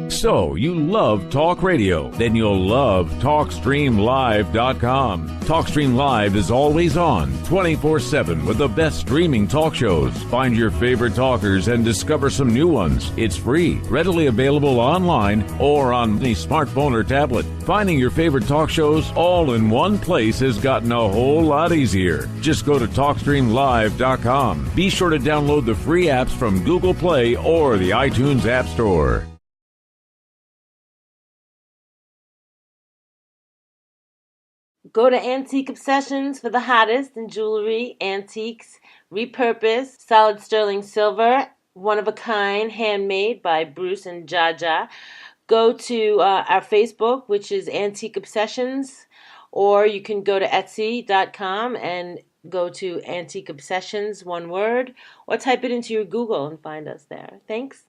So, you love talk radio? Then you'll love TalkStreamLive.com. TalkStream Live is always on, 24/7 with the best streaming talk shows. Find your favorite talkers and discover some new ones. It's free, readily available online or on any smartphone or tablet. Finding your favorite talk shows all in one place has gotten a whole lot easier. Just go to TalkStreamLive.com. Be sure to download the free apps from Google Play or the iTunes App Store. Go to Antique Obsessions for the hottest in jewelry, antiques, repurposed, solid sterling silver, one of a kind, handmade by Bruce and Jaja. Go to our Facebook, which is Antique Obsessions, or you can go to Etsy.com and go to Antique Obsessions, one word, or type it into your Google and find us there. Thanks.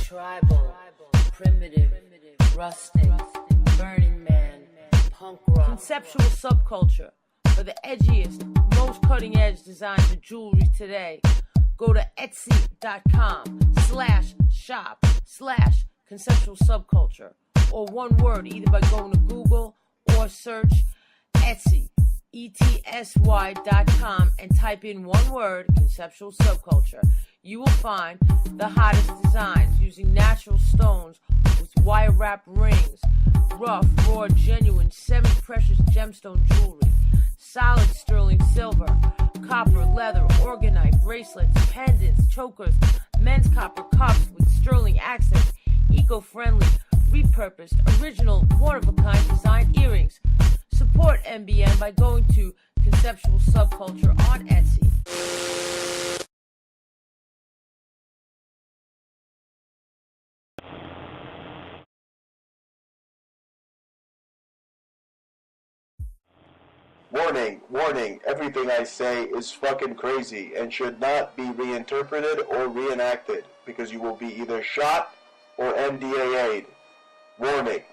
Tribal, primitive, rustic, Burning Man, punk rock, conceptual subculture for the edgiest, most cutting-edge designs of jewelry today. Go to Etsy.com/shop/conceptual subculture, or one word, either by going to Google or search Etsy, ETSY.com, and type in one word, conceptual subculture. You will find the hottest designs using natural stones with wire wrap rings, rough, raw, genuine, semi-precious gemstone jewelry, solid sterling silver, copper, leather, organite, bracelets, pendants, chokers, men's copper cups with sterling accents, eco-friendly, repurposed, original, one-of-a-kind design earrings. Support MBN by going to Conceptual Subculture on Etsy. Warning, warning, everything I say is fucking crazy and should not be reinterpreted or reenacted because you will be either shot or NDAA'd. Warning.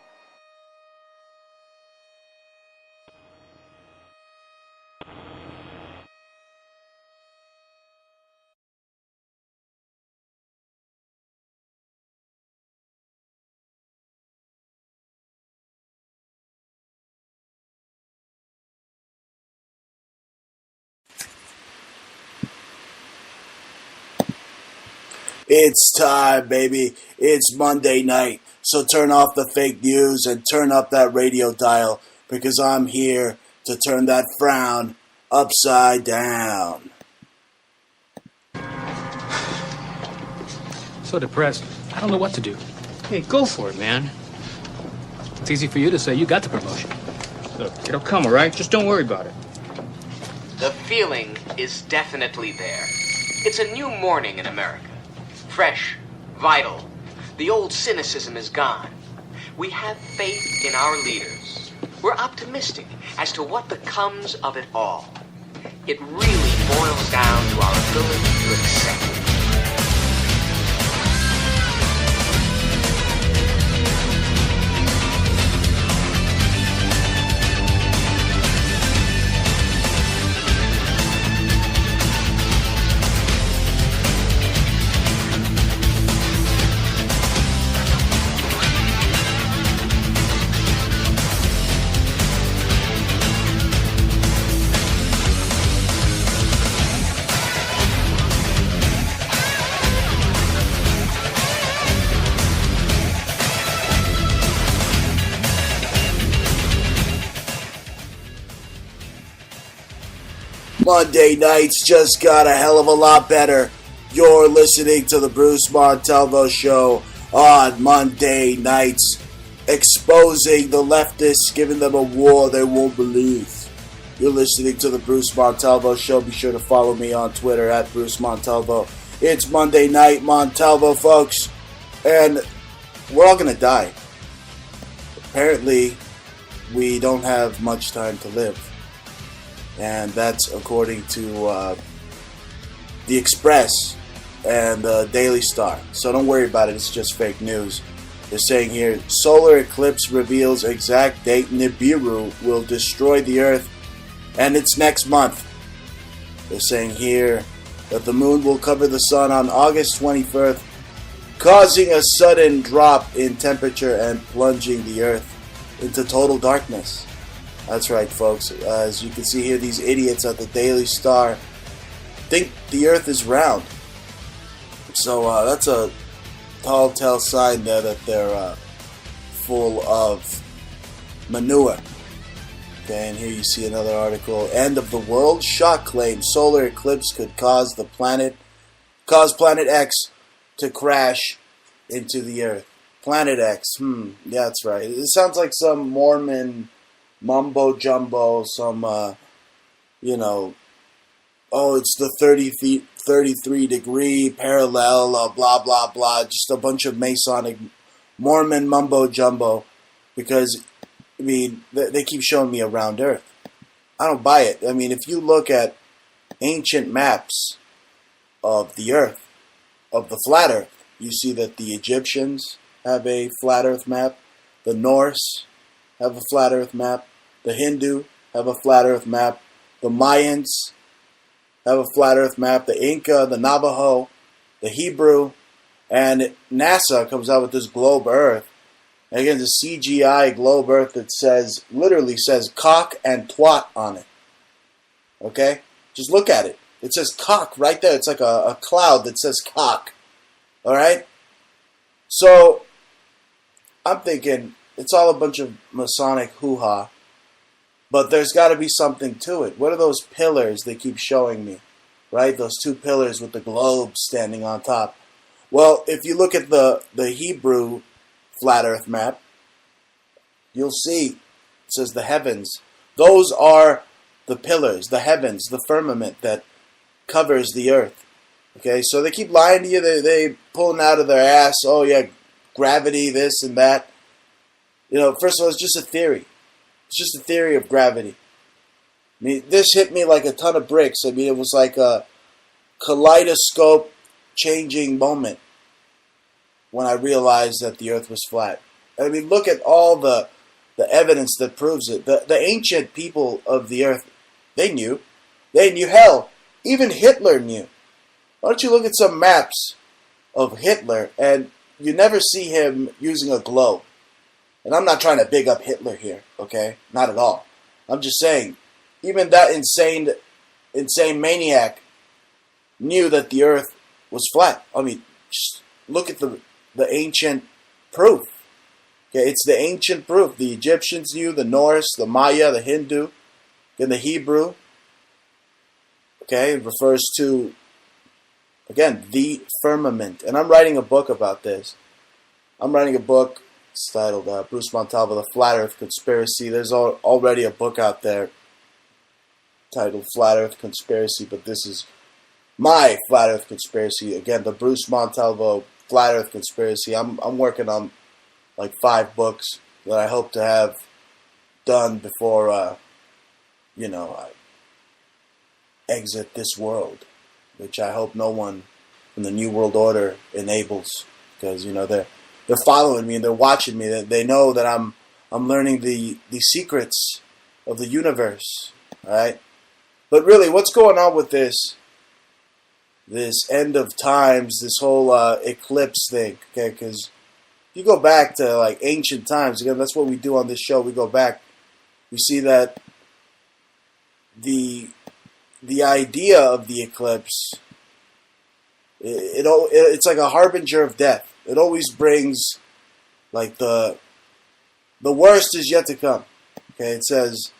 It's time, baby. It's Monday night. So turn off the fake news and turn up that radio dial because I'm here to turn that frown upside down. So depressed. I don't know what to do. Hey, go for it, man. It's easy for you to say you got the promotion. Look, it'll come, all right? Just don't worry about it. The feeling is definitely there. It's a new morning in America. Fresh, vital. The old cynicism is gone. We have faith in our leaders. We're optimistic as to what becomes of it all. It really boils down to our ability to accept it. Monday nights just got a hell of a lot better. You're listening to the Bruce Montalvo Show on Monday nights, exposing the leftists, giving them a war they won't believe. You're listening to the Bruce Montalvo Show. Be sure to follow me on Twitter at Bruce Montalvo. It's Monday night, Montalvo, folks, and we're all going to die. Apparently, we don't have much time to live. And that's according to The Express and the Daily Star. So don't worry about it, it's just fake news. They're saying here, solar eclipse reveals exact date Nibiru will destroy the Earth, and it's next month. They're saying here that the moon will cover the sun on August 21st, causing a sudden drop in temperature and plunging the Earth into total darkness. That's right, folks. As you can see here, these idiots at the Daily Star think the Earth is round. So that's a telltale sign there that they're full of manure. Okay, and here you see another article. End of the world. Shock claims solar eclipse could cause planet X to crash into the Earth. Planet X. Yeah, that's right. It sounds like some Mormon mumbo jumbo. Some, oh, it's the 33 degree parallel, blah blah blah. Just a bunch of Masonic Mormon mumbo jumbo. Because I mean, they keep showing me a round Earth. I don't buy it. I mean, if you look at ancient maps of the Earth, of the flat Earth, you see that the Egyptians have a flat Earth map, the Norse have a flat Earth map, the Hindu have a flat Earth map, the Mayans have a flat Earth map, the Inca, the Navajo, the Hebrew, and NASA comes out with this globe Earth. Again, the CGI globe Earth that literally says cock and twat on it. Okay? Just look at it. It says cock right there. It's like a cloud that says cock. Alright? So, I'm thinking it's all a bunch of Masonic hoo-ha. But there's got to be something to it. What are those pillars they keep showing me? Right? Those two pillars with the globe standing on top. Well, if you look at the Hebrew flat Earth map, you'll see it says the heavens. Those are the pillars, the heavens, the firmament that covers the Earth. Okay, so they keep lying to you. They pulling out of their ass. Oh yeah, gravity, this and that. First of all, it's just a theory. It's just a theory of gravity. I mean, this hit me like a ton of bricks. I mean, it was like a kaleidoscope changing moment when I realized that the Earth was flat. I mean, look at all the evidence that proves it. The ancient people of the Earth, they knew. They knew. Hell, even Hitler knew. Why don't you look at some maps of Hitler, and you never see him using a globe. And I'm not trying to big up Hitler here, okay? Not at all. I'm just saying, even that insane maniac knew that the Earth was flat. I mean, just look at the ancient proof. Okay, it's the ancient proof. The Egyptians knew, the Norse, the Maya, the Hindu, and the Hebrew. Okay, it refers to, again, the firmament. And I'm writing a book about this. I'm writing a book. It's titled Bruce Montalvo, The Flat Earth Conspiracy. There's already a book out there titled Flat Earth Conspiracy, but this is my Flat Earth Conspiracy. Again, the Bruce Montalvo Flat Earth Conspiracy. I'm working on like 5 books that I hope to have done before I exit this world, which I hope no one from the New World Order enables, because they're following me and they're watching me. They know that I'm learning the secrets of the universe. All right, but really, what's going on with this end of times, this whole eclipse thing? Okay, because you go back to like ancient times. Again, that's what we do on this show. We go back. We see that the idea of the eclipse, it's like a harbinger of death. It always brings, like, the worst is yet to come. Okay, it says,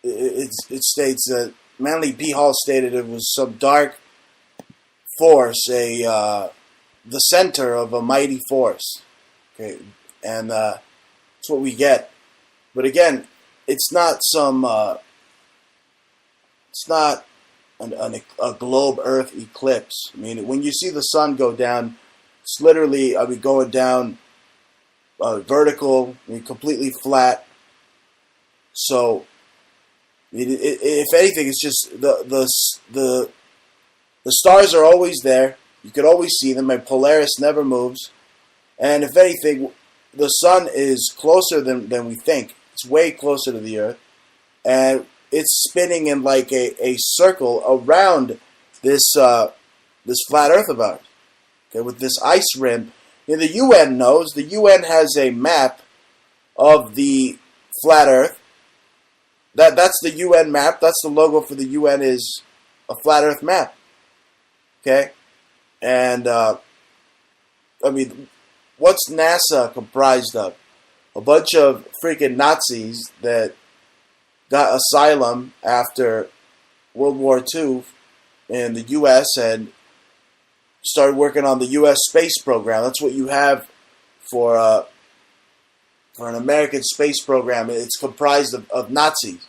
it states that Manly P. Hall stated it was some dark force, the center of a mighty force. Okay, and that's what we get. But again, it's not some, it's not a globe Earth eclipse. I mean, when you see the sun go down, it's literally, going down vertical, completely flat. So, if anything, it's just the stars are always there. You could always see them, and Polaris never moves. And if anything, the sun is closer than we think. It's way closer to the Earth. And it's spinning in like a circle around this this flat Earth of ours. Okay, with this ice rim. And the UN knows. The UN has a map of the flat Earth. That's the UN map. That's the logo for the UN, is a flat Earth map. Okay, and I mean, what's NASA comprised of? A bunch of freaking Nazis that got asylum after World War II in the U.S. and started working on the U.S. space program. That's what you have for an American space program. It's comprised of Nazis.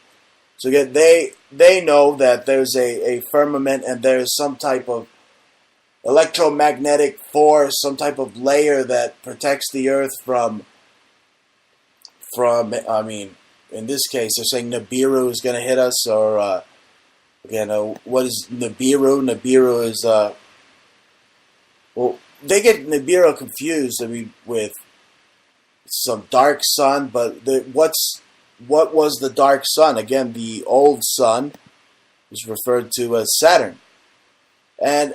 So again, they know that there's a firmament and there's some type of electromagnetic force, some type of layer that protects the Earth from I mean, in this case, they're saying Nibiru is going to hit us, or again, what is Nibiru? Nibiru is well, they get Nibiru confused. I mean, with some dark sun, but what was the dark sun? Again, the old sun is referred to as Saturn, and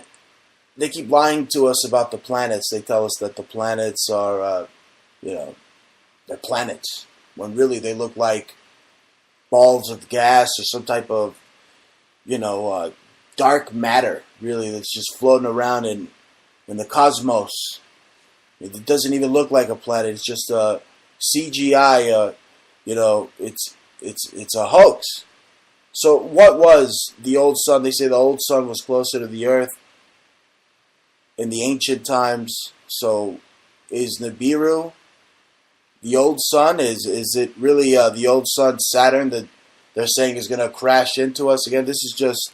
they keep lying to us about the planets. They tell us that the planets are, they're planets, when really they look like balls of gas or some type of, dark matter, really, that's just floating around in the cosmos. It doesn't even look like a planet. It's just a CGI. It's a hoax. So what was the old sun? They say the old sun was closer to the Earth in the ancient times. So is Nibiru the old sun? Is it really the old sun Saturn that they're saying is going to crash into us? Again, this is just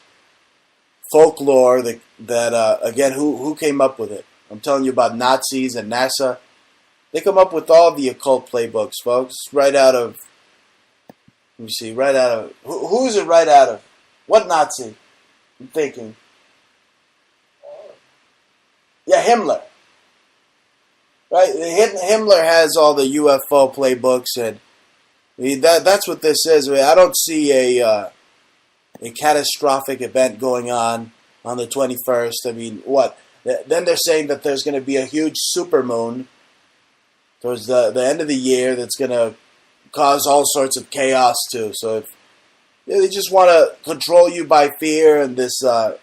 folklore that again, who came up with it? I'm telling you about Nazis and NASA. They come up with all the occult playbooks, folks. Right out of, let me see, right out of, who is it right out of? What Nazi? I'm thinking. Yeah, Himmler. Right? Himmler has all the UFO playbooks, and that's what this is. I don't see a catastrophic event going on the 21st. I mean, what? Then they're saying that there's going to be a huge supermoon towards the end of the year that's going to cause all sorts of chaos too. So if they just want to control you by fear and this the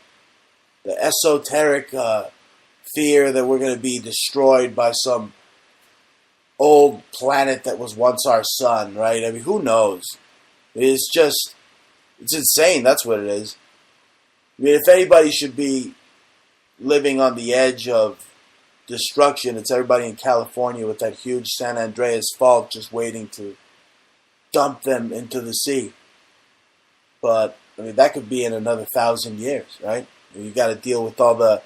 esoteric fear that we're going to be destroyed by some old planet that was once our sun, right? I mean, who knows? It's insane. That's what it is. I mean, if anybody should be living on the edge of destruction, it's everybody in California with that huge San Andreas fault just waiting to dump them into the sea. But, I mean, that could be in another 1,000 years, right? You got to deal with all the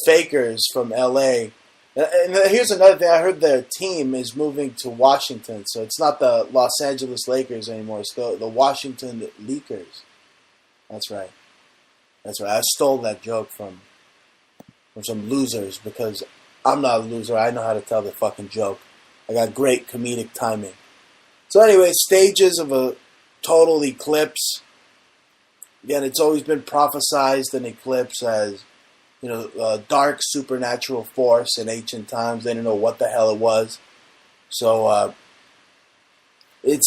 fakers from L.A. And here's another thing. I heard their team is moving to Washington. So it's not the Los Angeles Lakers anymore. It's the Washington Leakers. That's right. That's right. I stole that joke from some losers because I'm not a loser. I know how to tell the fucking joke. I got great comedic timing. So anyway, stages of a total eclipse. Again, it's always been prophesized an eclipse as, a dark supernatural force in ancient times. They didn't know what the hell it was. So it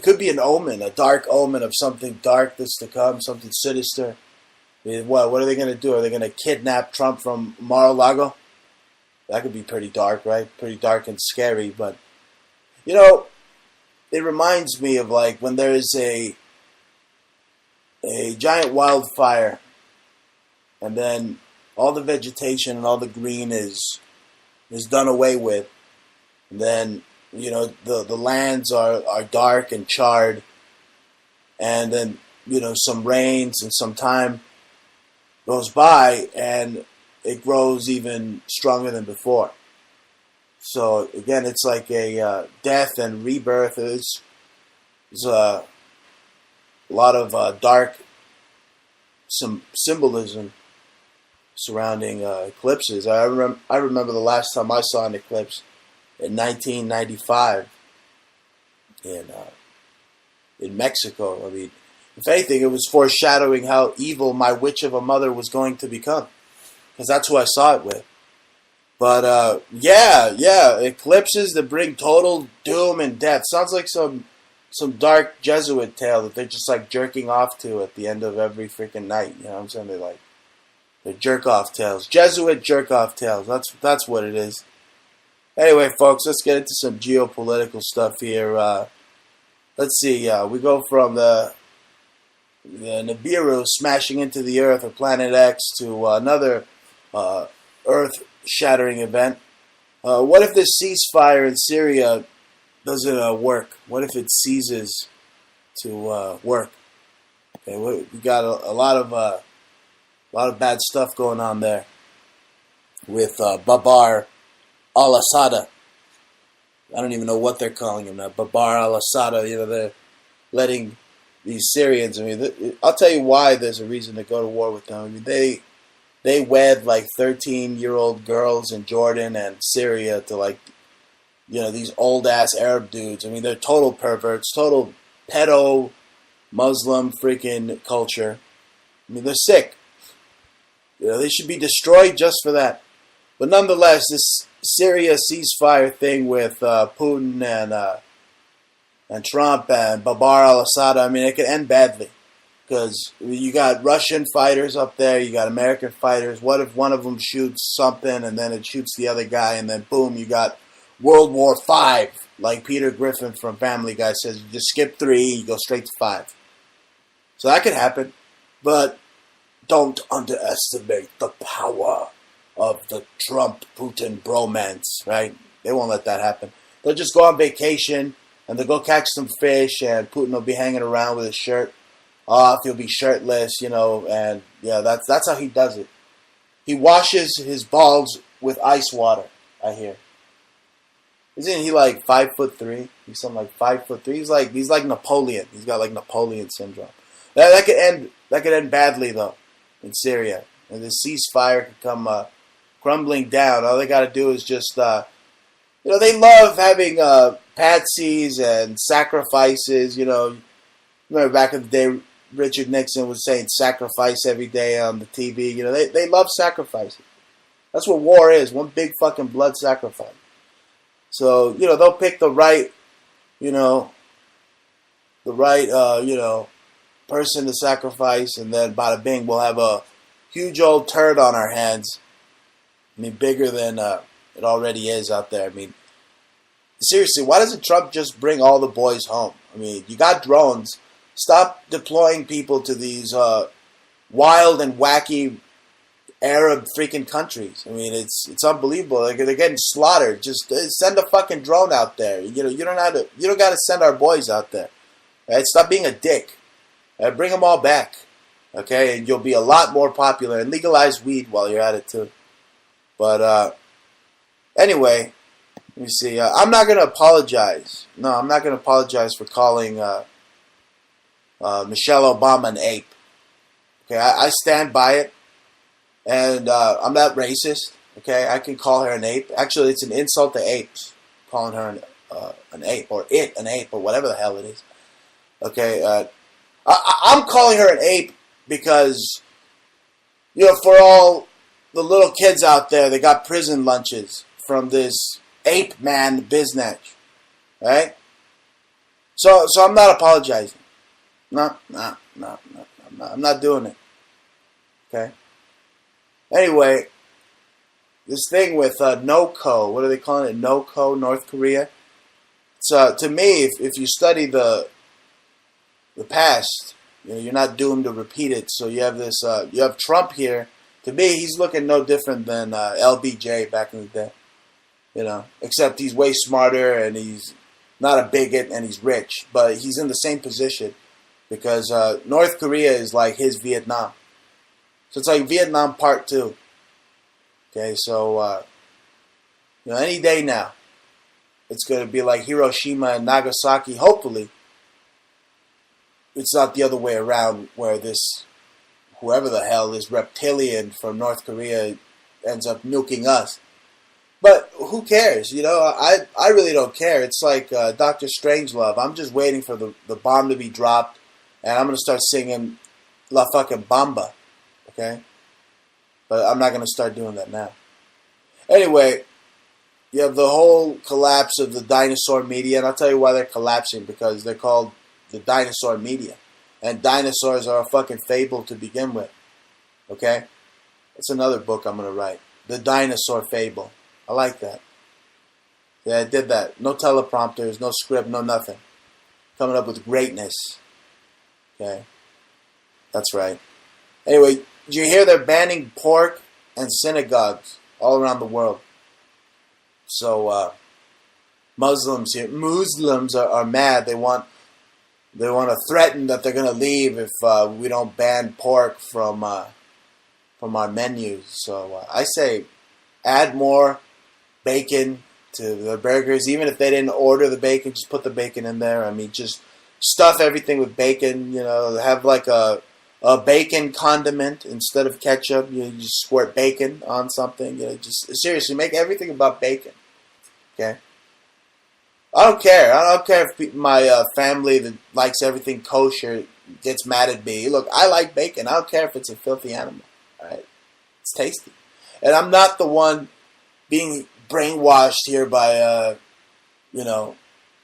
could be an omen, a dark omen of something dark that's to come, something sinister. What are they going to do? Are they going to kidnap Trump from Mar-a-Lago? That could be pretty dark, right? Pretty dark and scary. But, it reminds me of like when there is a giant wildfire and then all the vegetation and all the green is done away with. And then, the lands are dark and charred. And then, some rains and some time goes by and it grows even stronger than before. So again, it's like a death and rebirth. There's a lot of dark symbolism surrounding eclipses. I remember the last time I saw an eclipse in 1995, and in Mexico. I mean, if anything, it was foreshadowing how evil my witch of a mother was going to become, because that's who I saw it with. But yeah, eclipses that bring total doom and death. Sounds like some dark Jesuit tale that they're just like jerking off to at the end of every freaking night. You know what I'm saying? They're jerk off tales. Jesuit jerk off tales. That's what it is. Anyway, folks, let's get into some geopolitical stuff here. Let's see. We go from the Nibiru smashing into the Earth or Planet X to another Earth-shattering event. What if this ceasefire in Syria doesn't work? What if it ceases to work? Okay, we got a lot of bad stuff going on there with Bashar al-Assad. I don't even know what they're calling him now. Bashar al-Assad. You know, they're letting these Syrians. I mean, I'll tell you why there's a reason to go to war with them. I mean, they wed like 13-year-old girls in Jordan and Syria to like, you know, these old ass Arab dudes. I mean, they're total perverts, total pedo Muslim freaking culture. I mean, they're sick. You know, they should be destroyed just for that. But nonetheless, this Syria ceasefire thing with Putin and Trump and Bashar al-Assad, I mean, it could end badly. Because you got Russian fighters up there, you got American fighters. What if one of them shoots something and then it shoots the other guy, and then boom, you got World War V, like Peter Griffin from Family Guy says. You just skip 3, you go straight to 5. So that could happen. But don't underestimate the power of the Trump-Putin bromance, right? They won't let that happen. They'll just go on vacation, and they'll go catch some fish, and Putin will be hanging around with his shirt off. He'll be shirtless, you know, and yeah, that's how he does it. He washes his balls with ice water, I hear. Isn't he like 5'3"? He's something like 5'3". He's like Napoleon. He's got like Napoleon syndrome. That could end badly though in Syria. And the ceasefire could come crumbling down. All they got to do is just you know, they love having patsies and sacrifices. You know, remember back in the day, Richard Nixon was saying sacrifice every day on the TV. You know, they love sacrifices. That's what war is, one big fucking blood sacrifice. So, you know, they'll pick the right, you know, person to sacrifice, and then bada bing, we'll have a huge old turd on our hands. I mean, bigger than it already is out there. I mean, seriously, why doesn't Trump just bring all the boys home? I mean, you got drones. Stop deploying people to these wild and wacky Arab freaking countries. I mean, it's unbelievable. They're getting slaughtered. Just send a fucking drone out there. You know, you don't got to send our boys out there. Right? Stop being a dick. Right? Bring them all back. Okay, and you'll be a lot more popular. And legalize weed while you're at it too. But anyway, let me see. I'm not gonna apologize. No, I'm not gonna apologize for calling Michelle Obama an ape. Okay, I stand by it. And I'm not racist, okay? I can call her an ape. Actually, it's an insult to apes, calling her an ape, or an ape, or whatever the hell it is. Okay, I'm calling her an ape because, you know, for all the little kids out there, they got prison lunches from this ape man business, right? So I'm not apologizing. No, I'm not doing it, okay? Anyway, this thing with NOCO, what are they calling it? NOCO, North Korea. So to me, if you study the past, you know, you're not doomed to repeat it. So you have this, you have Trump here. To me, he's looking no different than LBJ back in the day. You know, except he's way smarter and he's not a bigot and he's rich, but he's in the same position because North Korea is like his Vietnam. So it's like Vietnam Part 2. Okay, so, you know, any day now, it's going to be like Hiroshima and Nagasaki. Hopefully, it's not the other way around where this, whoever the hell, this reptilian from North Korea ends up nuking us. But who cares? You know, I really don't care. It's like Dr. Strangelove. I'm just waiting for the bomb to be dropped, and I'm going to start singing La fucking Bamba, okay? But I'm not going to start doing that now. Anyway, you have the whole collapse of the dinosaur media, and I'll tell you why they're collapsing, because they're called the dinosaur media. And dinosaurs are a fucking fable to begin with, okay? That's another book I'm going to write. The Dinosaur Fable. I like that. Yeah, I did that. No teleprompters, no script, no nothing. Coming up with greatness. Okay? That's right. Anyway, did you hear they're banning pork and synagogues all around the world? So, Muslims are mad. They want to threaten that they're going to leave if we don't ban pork from our menus. So I say add more bacon to the burgers. Even if they didn't order the bacon, just put the bacon in there. I mean, just stuff everything with bacon. You know, have like a bacon condiment instead of ketchup. You just squirt bacon on something. You know, just seriously make everything about bacon. Okay. I don't care. I don't care if my family that likes everything kosher gets mad at me. Look, I like bacon. I don't care if it's a filthy animal. All right, it's tasty, and I'm not the one being brainwashed here by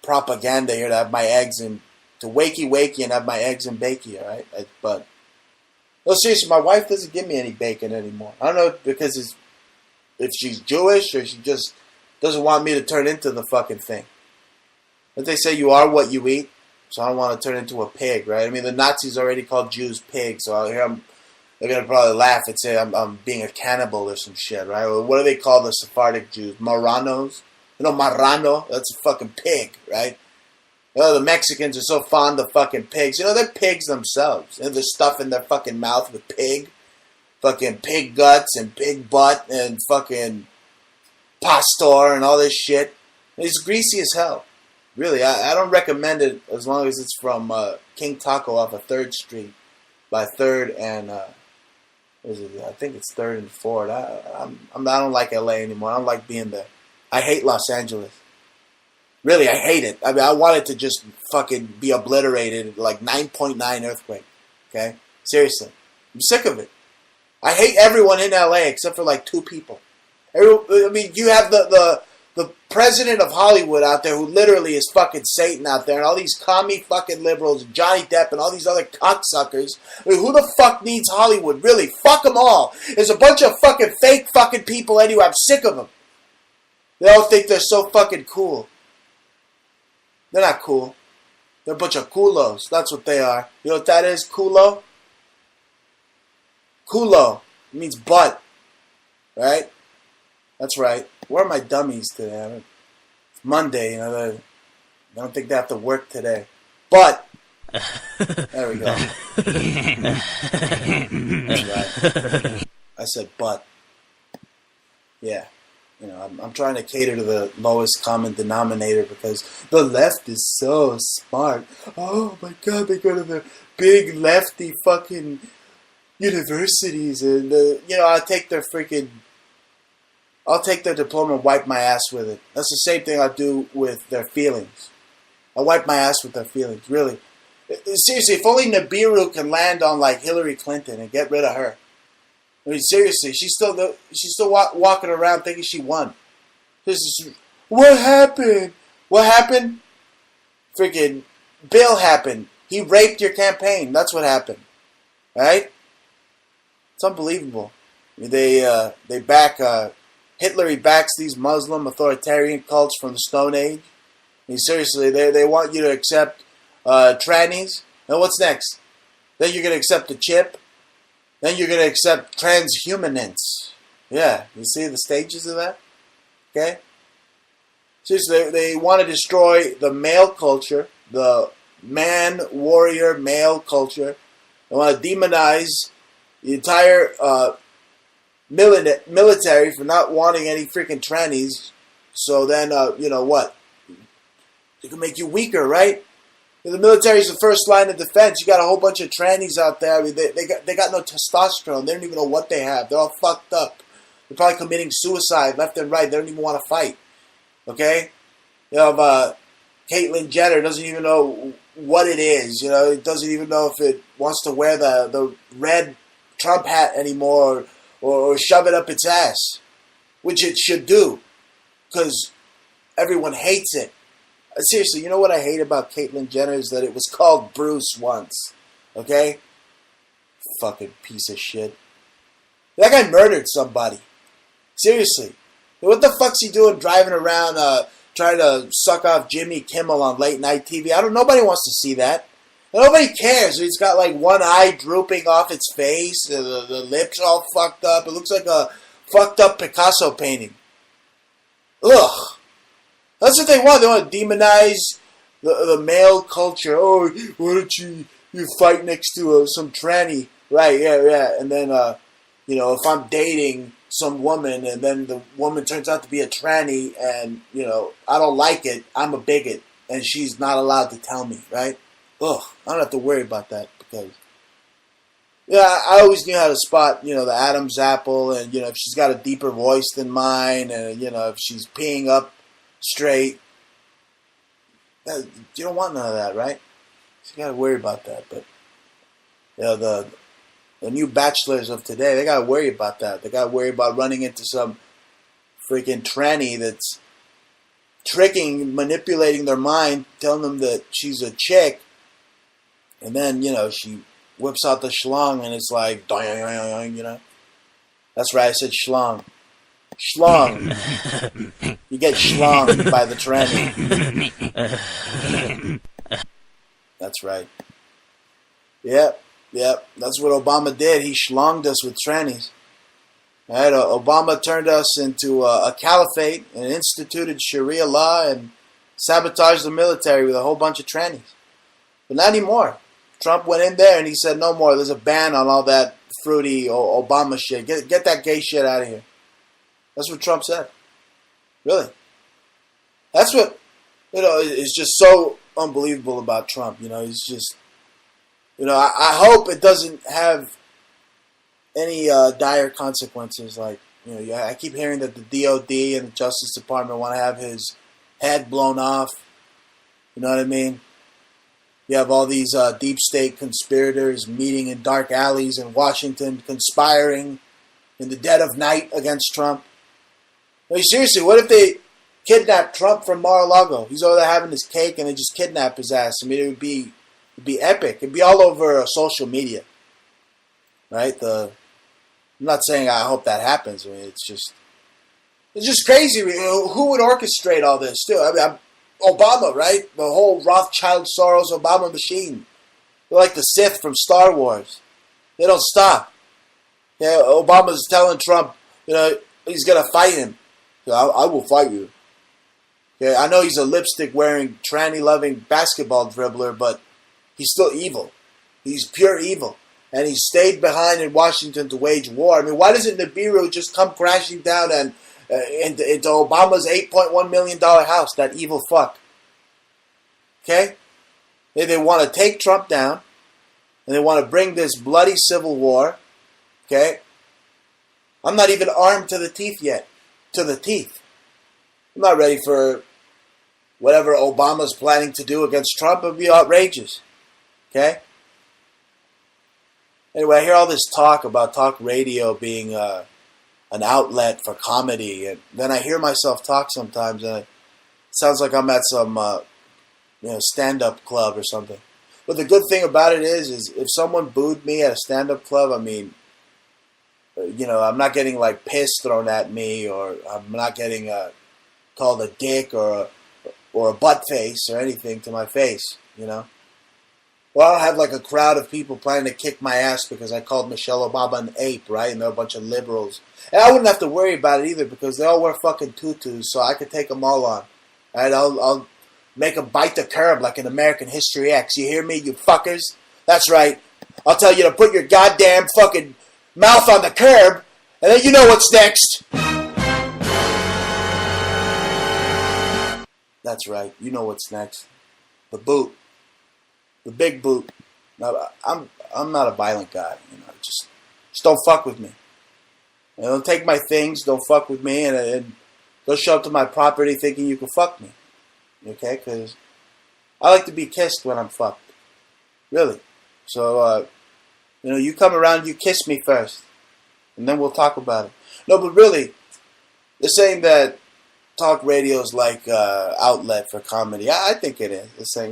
propaganda here to have my eggs in to wakey and have my eggs in bakey. All right, but no, seriously, my wife doesn't give me any bacon anymore. I don't know because if she's Jewish or she just doesn't want me to turn into the fucking thing. But they say you are what you eat, so I don't want to turn into a pig, right? I mean, the Nazis already called Jews pigs, so they're going to probably laugh and say I'm being a cannibal or some shit, right? Or what do they call the Sephardic Jews? Marranos? You know, marrano? That's a fucking pig, right? You know, the Mexicans are so fond of fucking pigs. You know, they're pigs themselves. And there's stuff in their fucking mouth with pig. Fucking pig guts and pig butt and fucking pastor and all this shit. It's greasy as hell. Really, I don't recommend it as long as it's from King Taco off of 3rd Street by 3rd and I think it's 3rd and 4th. I don't like LA anymore. I don't like being there. I hate Los Angeles. Really, I hate it. I mean, I want it to just fucking be obliterated like 9.9 earthquake. Okay? Seriously. I'm sick of it. I hate everyone in LA except for like 2 people. I mean, you have the president of Hollywood out there who literally is fucking Satan out there, and all these commie fucking liberals, Johnny Depp, and all these other cocksuckers. I mean, who the fuck needs Hollywood? Really, fuck them all. There's a bunch of fucking fake fucking people anyway. I'm sick of them. They all think they're so fucking cool. They're not cool. They're a bunch of culos. That's what they are. You know what that is, culo? Culo. It means butt. Right? That's right. Where are my dummies today? It's Monday, you know. I don't think they have to work today. But there we go. That's right. I said but. Yeah. You know, I'm trying to cater to the lowest common denominator because the left is so smart. Oh my God, they go to the big lefty fucking universities and I'll take their diploma and wipe my ass with it. That's the same thing I do with their feelings. I wipe my ass with their feelings, really. Seriously, if only Nibiru can land on like Hillary Clinton and get rid of her. I mean, seriously, she's still walking around thinking she won. What happened? What happened? Freaking Bill happened. He raped your campaign. That's what happened. Right? It's unbelievable. They back Hitler. He backs these Muslim authoritarian cults from the Stone Age. I mean, seriously, they want you to accept trannies. And what's next? Then you're going to accept the chip. Then you're going to accept transhumanists. Yeah, you see the stages of that? Okay? Seriously, they want to destroy the male culture, the man, warrior, male culture. They want to demonize the entire military for not wanting any freaking trannies. So then, you know what? They can make you weaker, right? The military is the first line of defense. You got a whole bunch of trannies out there. I mean, they got no testosterone. They don't even know what they have. They're all fucked up. They're probably committing suicide left and right. They don't even want to fight. Okay? You have Caitlyn Jenner doesn't even know what it is. You know, it doesn't even know if it wants to wear the red Trump hat anymore or shove it up its ass, which it should do, because everyone hates it. Seriously, you know what I hate about Caitlyn Jenner is that it was called Bruce once. Okay? Fucking piece of shit. That guy murdered somebody. Seriously. What the fuck's he doing driving around trying to suck off Jimmy Kimmel on late night TV? Nobody wants to see that. Nobody cares. He's got like one eye drooping off its face. The lips all fucked up. It looks like a fucked up Picasso painting. Ugh. That's what they want. They want to demonize the male culture. Oh, why don't you fight next to some tranny? Right, yeah. And then, if I'm dating some woman and then the woman turns out to be a tranny and, I don't like it, I'm a bigot. And she's not allowed to tell me, right? Ugh, I don't have to worry about that because, I always knew how to spot, the Adam's apple and, if she's got a deeper voice than mine and, if she's peeing up straight. You don't want none of that, right? So you got to worry about that. But, the new bachelors of today, they got to worry about that. They got to worry about running into some freaking tranny that's tricking, manipulating their mind, telling them that she's a chick. And then, she whips out the schlong and it's like, That's right, I said schlong. Schlong. You get schlonged by the tranny. That's right. Yep. That's what Obama did. He schlonged us with trannies. Right? Obama turned us into a caliphate and instituted Sharia law and sabotaged the military with a whole bunch of trannies. But not anymore. Trump went in there and he said, no more. There's a ban on all that fruity Obama shit. Get that gay shit out of here. That's what Trump said. Really. That's what, is just so unbelievable about Trump. He's just, I hope it doesn't have any dire consequences. Like, I keep hearing that the DOD and the Justice Department want to have his head blown off. You know what I mean? You have all these deep state conspirators meeting in dark alleys in Washington, conspiring in the dead of night against Trump. I mean, seriously, what if they kidnapped Trump from Mar-a-Lago? He's over there having his cake and they just kidnap his ass. I mean, it'd be epic. It'd be all over social media. Right? I'm not saying I hope that happens. I mean, it's just crazy. Who would orchestrate all this, too? I mean, Obama, right? The whole Rothschild, Soros, Obama machine. They're like the Sith from Star Wars. They don't stop. Yeah, Obama's telling Trump, he's going to fight him. I will fight you. Yeah, I know he's a lipstick-wearing, tranny-loving basketball dribbler, but he's still evil. He's pure evil. And he stayed behind in Washington to wage war. I mean, why doesn't Nibiru just come crashing down and into Obama's $8.1 million house, that evil fuck? Okay? They want to take Trump down, and they want to bring this bloody civil war. Okay? I'm not even armed to the teeth yet. To the teeth. I'm not ready for whatever Obama's planning to do against Trump. It would be outrageous. Okay? Anyway, I hear all this talk about talk radio being an outlet for comedy, and then I hear myself talk sometimes, and it sounds like I'm at some stand-up club or something. But the good thing about it is if someone booed me at a stand-up club, I mean, I'm not getting like piss thrown at me, or I'm not getting called a dick or a butt face or anything to my face, Well, I don't have like a crowd of people planning to kick my ass because I called Michelle Obama an ape, right? And they're a bunch of liberals. And I wouldn't have to worry about it either because they all wear fucking tutus, so I could take them all on. All right, I'll make them bite the curb like in American History X. You hear me, you fuckers? That's right. I'll tell you to put your goddamn fucking mouth on the curb, and then you know what's next. That's right. You know what's next. The boot. The big boot. Now, I'm not a violent guy. Just don't fuck with me. And don't take my things, don't fuck with me, and don't show up to my property thinking you can fuck me. Okay? Because I like to be kissed when I'm fucked. Really. So, you come around, you kiss me first. And then we'll talk about it. No, but really, they're saying that talk radio is like outlet for comedy. I think it is. They're saying,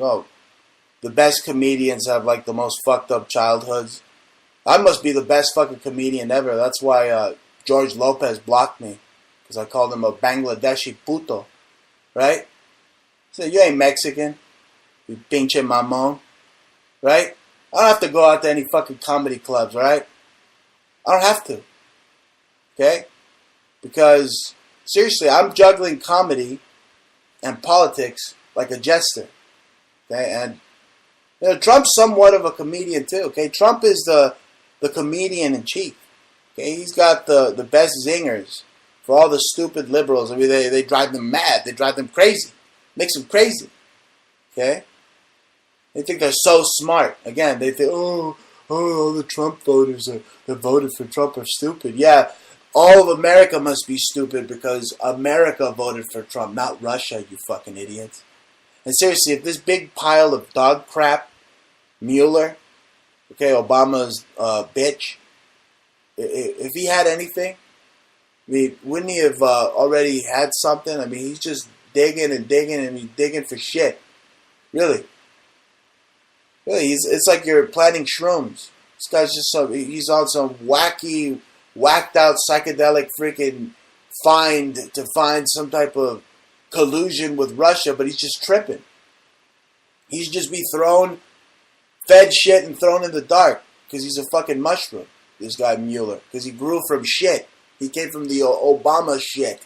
the best comedians have like the most fucked up childhoods. I must be the best fucking comedian ever. That's why George Lopez blocked me. Because I called him a Bangladeshi puto. Right? So you ain't Mexican. You pinche mamon. Right? I don't have to go out to any fucking comedy clubs, right? I don't have to. Okay? Because, seriously, I'm juggling comedy and politics like a jester. Okay? And, Trump's somewhat of a comedian, too. Okay? Trump is the comedian in chief. Okay? He's got the best zingers for all the stupid liberals. I mean, they drive them mad. They drive them crazy. Makes them crazy. Okay? They think they're so smart. Again, they think, all the Trump voters that voted for Trump are stupid. Yeah, all of America must be stupid because America voted for Trump, not Russia, you fucking idiots. And seriously, if this big pile of dog crap, Mueller, okay, Obama's bitch, if he had anything, I mean, wouldn't he have already had something? I mean, he's just digging and digging and he's digging for shit. Really. Really, it's like you're planting shrooms. This guy's just he's on some wacky, whacked out psychedelic freaking find to find some type of collusion with Russia, but he's just tripping. He's just be fed shit and thrown in the dark because he's a fucking mushroom, this guy Mueller, because he grew from shit. He came from the Obama shit.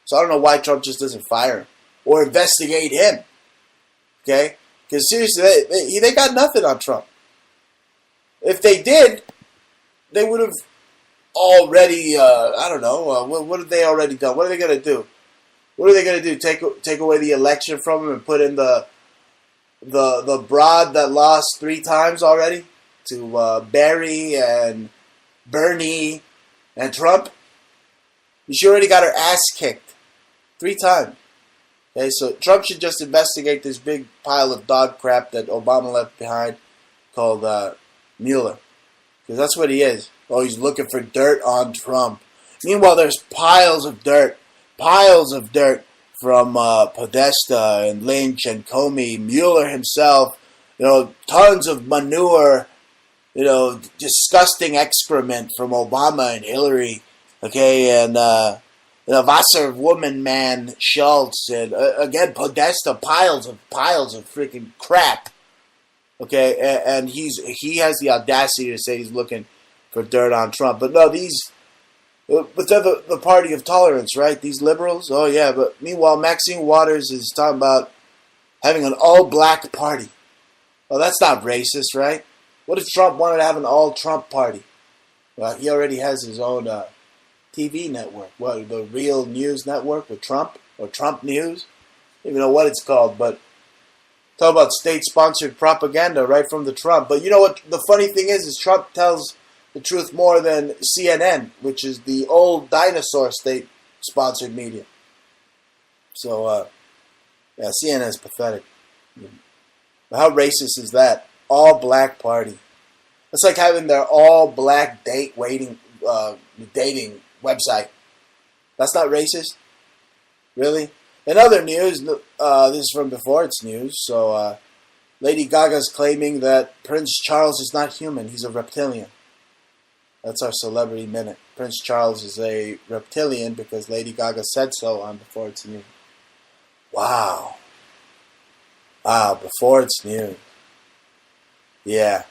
So I don't know why Trump just doesn't fire him or investigate him. Okay? Because seriously, they got nothing on Trump. If they did, they would have already, I don't know, what have they already done? What are they going to do? What are they going to do? Take away the election from him and put in the broad that lost 3 times already to Barry and Bernie and Trump? She already got her ass kicked 3 times. Okay, so Trump should just investigate this big pile of dog crap that Obama left behind called Mueller. Because that's what he is. Oh, he's looking for dirt on Trump. Meanwhile, there's piles of dirt from Podesta and Lynch and Comey, Mueller himself, tons of manure, disgusting excrement from Obama and Hillary, okay, and Wasserwoman man Schultz, and again Podesta, piles of freaking crap. Okay, and he has the audacity to say he's looking for dirt on Trump. But no, but they're the party of tolerance, right? These liberals. Oh yeah, but meanwhile Maxine Waters is talking about having an all-black party. Oh, that's not racist, right? What if Trump wanted to have an all-Trump party? Well, he already has his own TV network. What, the Real News Network with Trump? Or Trump News? I don't even know what it's called, but talk about state-sponsored propaganda right from the Trump. But you know what the funny thing is Trump tells the truth more than CNN, which is the old dinosaur state-sponsored media. So, yeah, CNN is pathetic. How racist is that? All-black party. It's like having their all-black dating website. That's not racist? Really? In other news, this is from before it's news, so Lady Gaga's claiming that Prince Charles is not human, he's a reptilian. That's our celebrity minute. Prince Charles is a reptilian because Lady Gaga said so on Before It's News. Wow. Before It's News. Yeah.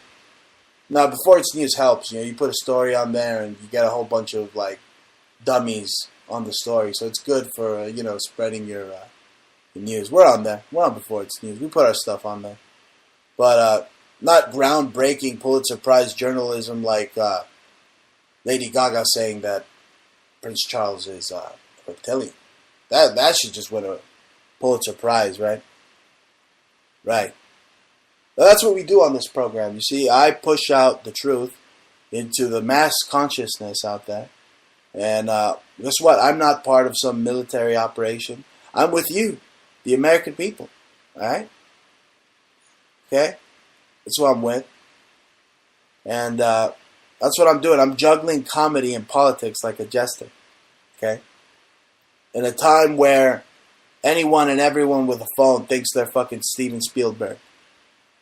Now, Before It's News helps. You put a story on there and you get a whole bunch of, dummies on the story. So it's good for, spreading your news. We're on there. We're on Before It's News. We put our stuff on there. But not groundbreaking Pulitzer Prize journalism like Lady Gaga saying that Prince Charles is reptilian. That should just win a Pulitzer Prize, right? Right. Now, that's what we do on this program. You see, I push out the truth into the mass consciousness out there. And guess what? I'm not part of some military operation. I'm with you, the American people. All right? Okay? That's what I'm with. And that's what I'm doing. I'm juggling comedy and politics like a jester. Okay? In a time where anyone and everyone with a phone thinks they're fucking Steven Spielberg.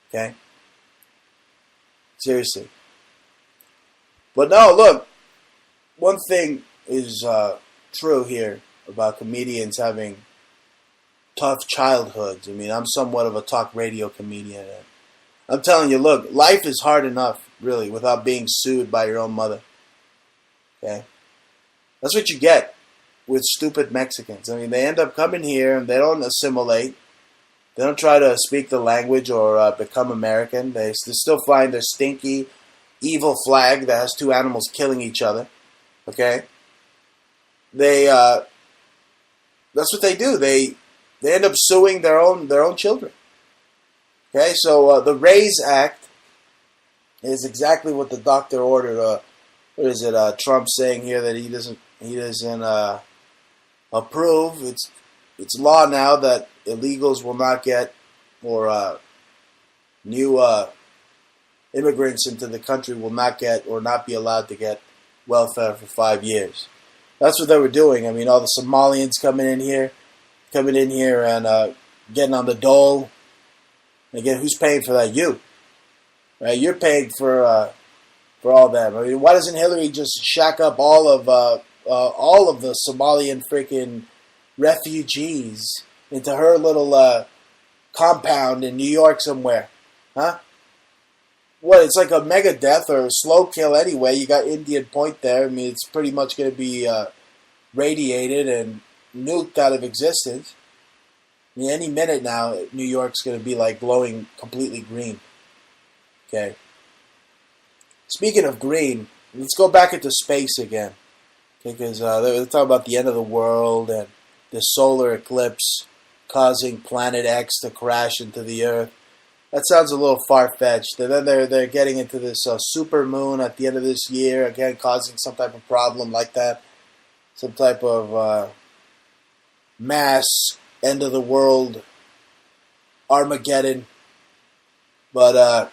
Okay? Seriously. But no, look. One thing is true here about comedians having tough childhoods. I mean, I'm somewhat of a talk radio comedian. And I'm telling you, look, life is hard enough, really, without being sued by your own mother. Okay? That's what you get with stupid Mexicans. I mean, they end up coming here and they don't assimilate. They don't try to speak the language or become American. They still find their stinky, evil flag that has two animals killing each other. Okay? That's what they do. They end up suing their own children. Okay, so the RAISE Act is exactly what the doctor ordered. What is it? Trump saying here that he doesn't approve. It's law now that illegals will not get, or new immigrants into the country will not get or not be allowed to get welfare for 5 years. That's what they were doing. I mean, all the Somalians coming in here and getting on the dole. Again, who's paying for that? You, right? You're paying for all that. I mean, why doesn't Hillary just shack up all of the Somalian freaking refugees into her little compound in New York somewhere, huh? What? It's like a mega death or a slow kill anyway. You got Indian Point there. I mean, it's pretty much going to be radiated and nuked out of existence. I mean, any minute now, New York's going to be like glowing completely green. Okay. Speaking of green, let's go back into space again. Okay, because they're talking about the end of the world and the solar eclipse causing Planet X to crash into the Earth. That sounds a little far-fetched. And then they're getting into this super moon at the end of this year, again causing some type of problem like that. Some type of mass end of the world Armageddon. But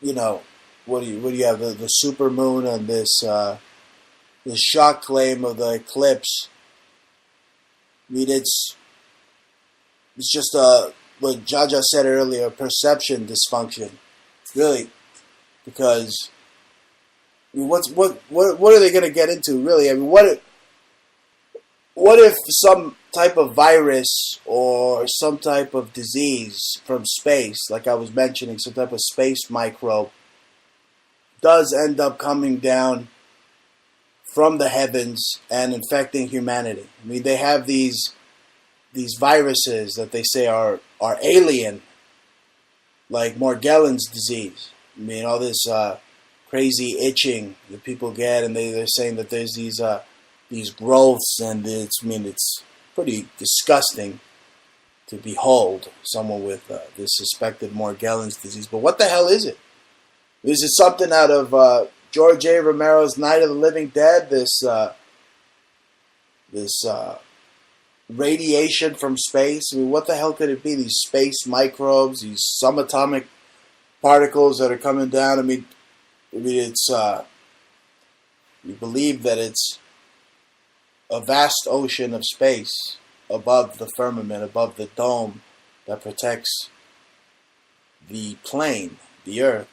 you know, what do you have? The super moon and this shock claim of the eclipse. I mean, it's just what Jaja said earlier, perception dysfunction, really, because I mean, what are they going to get into, really? I mean, what if some type of virus or some type of disease from space, like I was mentioning, some type of space microbe, does end up coming down from the heavens and infecting humanity? I mean, they have these viruses that they say are alien, like Morgellons disease. I mean, all this crazy itching that people get, and they're saying that there's these growths, and it's pretty disgusting to behold someone with this suspected Morgellons disease. But what the hell is it? Is it something out of George A. Romero's Night of the Living Dead? This radiation from space? I mean, what the hell could it be? These space microbes, these subatomic particles that are coming down. I mean, it's you believe that it's a vast ocean of space above the firmament, above the dome that protects the plane, the Earth.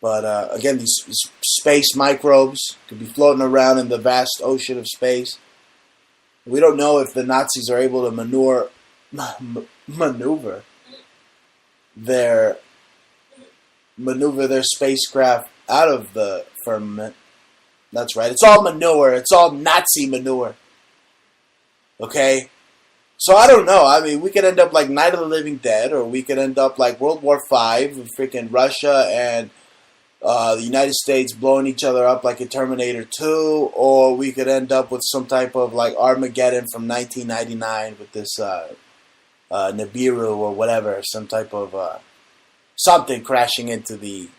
But again, these space microbes could be floating around in the vast ocean of space. We don't know if the Nazis are able to maneuver their spacecraft out of the firmament. That's right. It's all manure. It's all Nazi manure. Okay? So I don't know. I mean, we could end up like Night of the Living Dead, or we could end up like World War V with freaking Russia and the United States blowing each other up like a Terminator 2, or we could end up with some type of like Armageddon from 1999 with this Nibiru or whatever, some type of something crashing into the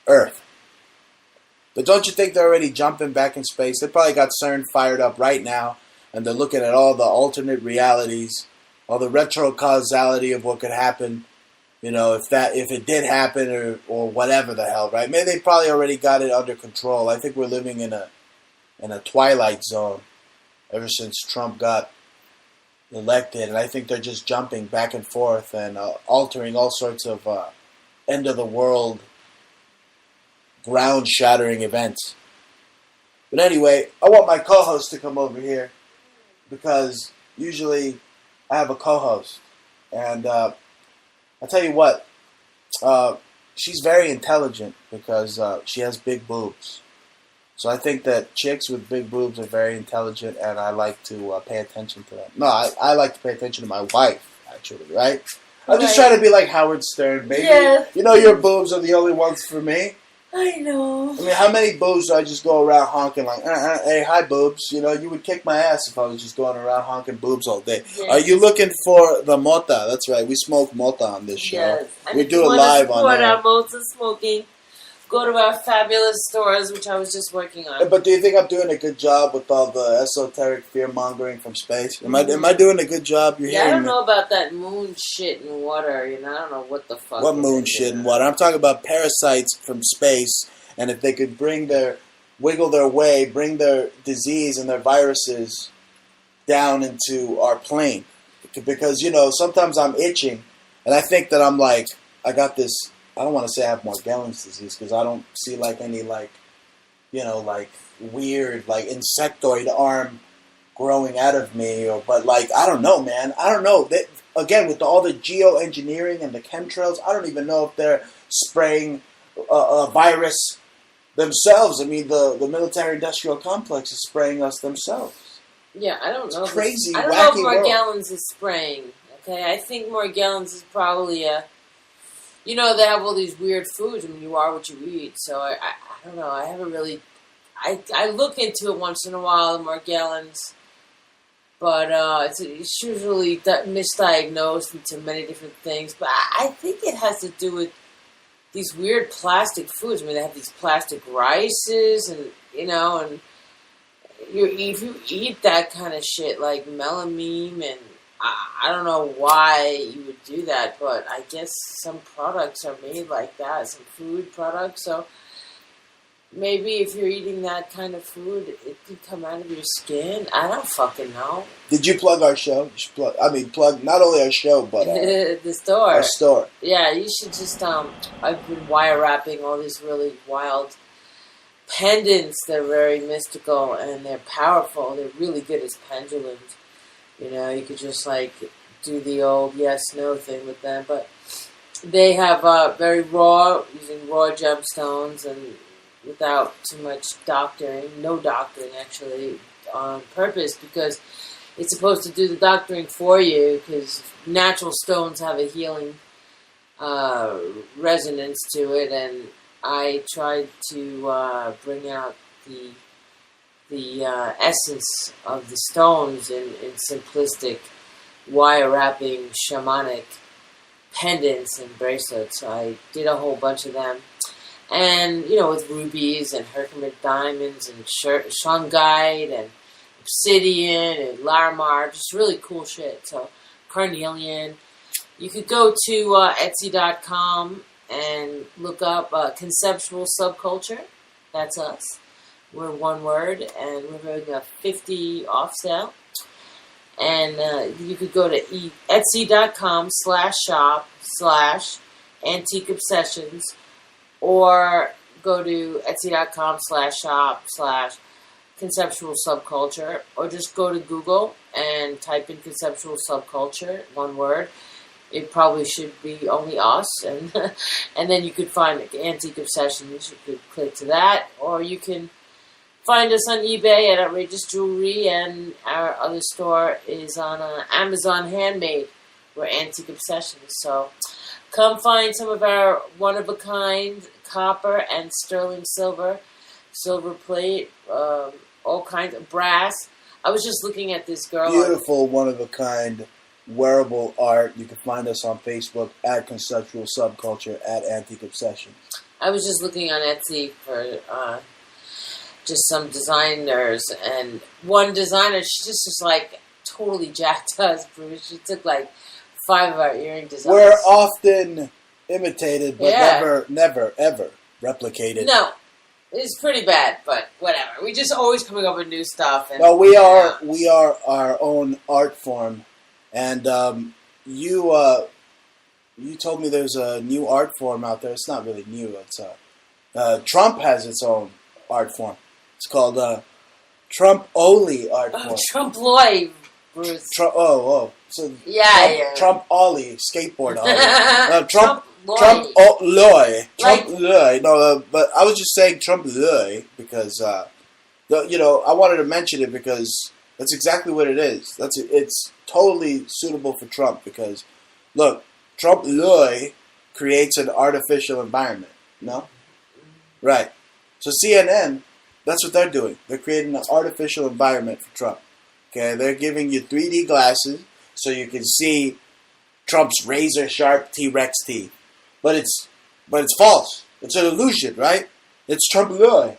Earth. But don't you think they're already jumping back in space? They probably got CERN fired up right now, and they're looking at all the alternate realities, all the retro causality of what could happen. You know, if it did happen or whatever the hell, right? Maybe they probably already got it under control. I think we're living in a twilight zone ever since Trump got elected, and I think they're just jumping back and forth and altering all sorts of end of the world, ground shattering events. But anyway, I want my co-host to come over here because usually I have a co-host, and I'll tell you what, she's very intelligent because she has big boobs. So I think that chicks with big boobs are very intelligent, and I like to pay attention to them. No, I like to pay attention to my wife, actually, right? I'm just trying to be like Howard Stern, baby. Yeah. You know your boobs are the only ones for me. I know. I mean, how many boobs do I just go around honking like, hey, hi, boobs? You know, you would kick my ass if I was just going around honking boobs all day. Yes. Are you looking for the mota? That's right. We smoke mota on this show. Yes. We do it live on there. Our mota smoking. Go to our fabulous stores, which I was just working on. But do you think I'm doing a good job with all the esoteric fear-mongering from space? Am I doing a good job? You're I don't know about that moon shit and water. You know, I don't know what the fuck. What moon shit and water? I'm talking about parasites from space, and if they could wiggle their way, bring their disease and their viruses down into our plane. Because, you know, sometimes I'm itching, and I think that I'm like, I got this... I don't want to say I have Morgellons disease because I don't see like any like, you know, like weird like insectoid arm growing out of me but like I don't know, man. I don't know. Again, with all the geoengineering and the chemtrails, I don't even know if they're spraying a virus themselves. I mean, the military-industrial complex is spraying us themselves. Yeah, I don't know. It's crazy, I don't know if Morgellons is spraying. Okay, I think Morgellons is probably a... You know, they have all these weird foods. I mean, you are what you eat. So, I don't know. I haven't really... I look into it once in a while, the Morgellons. But it's usually misdiagnosed into many different things. But I think it has to do with these weird plastic foods. I mean, they have these plastic rices and, you know, and if you eat that kind of shit, like melamine and... I don't know why you would do that, but I guess some products are made like that, some food products. So maybe if you're eating that kind of food, it could come out of your skin. I don't fucking know. Did you plug our show? You should plug not only our show, but the store. Our store. Yeah, you should just, I've been wire wrapping all these really wild pendants. They're very mystical and they're powerful. They're really good as pendulums. You know, you could just, like, do the old yes-no thing with them. But they have very raw, using raw gemstones and without too much doctoring. No doctoring, actually, on purpose. Because it's supposed to do the doctoring for you. Because natural stones have a healing resonance to it. And I tried to bring out the essence of the stones in simplistic wire wrapping shamanic pendants and bracelets. So I did a whole bunch of them. And, you know, with rubies and Herkimer diamonds and shungite and obsidian and larimar, just really cool shit. So carnelian. You could go to Etsy.com and look up Conceptual Subculture. That's us. We're one word, and we're doing a 50 off sale. And you could go to Etsy.com/shop/Antique Obsessions, or go to Etsy.com/shop/Conceptual Subculture, or just go to Google and type in Conceptual Subculture, one word. It probably should be only us, and and then you could find Antique Obsessions. You could click to that, or you can find us on eBay at Outrageous Jewelry, and our other store is on Amazon Handmade. We're Antique Obsessions. So come find some of our one-of-a-kind copper and sterling silver plate, all kinds of brass. I was just looking at this girl. Beautiful one-of-a-kind wearable art. You can find us on Facebook at Conceptual Subculture at Antique Obsessions. I was just looking on Etsy for just some designers, and one designer, she just was like totally jacked us, Bruce. She took like 5 of our earring designs. We're often imitated, but never, ever replicated. No, it's pretty bad, but whatever. We just always coming up with new stuff. And, no, we are our own art form, and you told me there's a new art form out there. It's not really new. It's Trump has its own art form. It's called Trump-Oli art form. Trump-Loy, Bruce. So yeah. Trump-Oli, skateboard Ollie. Trump-Loy. Trump-Loy. No, but I was just saying Trump-Loy because, I wanted to mention it because that's exactly what it is. It's totally suitable for Trump because, look, Trump-Loy creates an artificial environment, no? Right. So CNN, that's what they're doing. They're creating an artificial environment for Trump. Okay, they're giving you 3D glasses so you can see Trump's razor-sharp T-Rex teeth. But it's false. It's an illusion, right? It's Trump-Loy.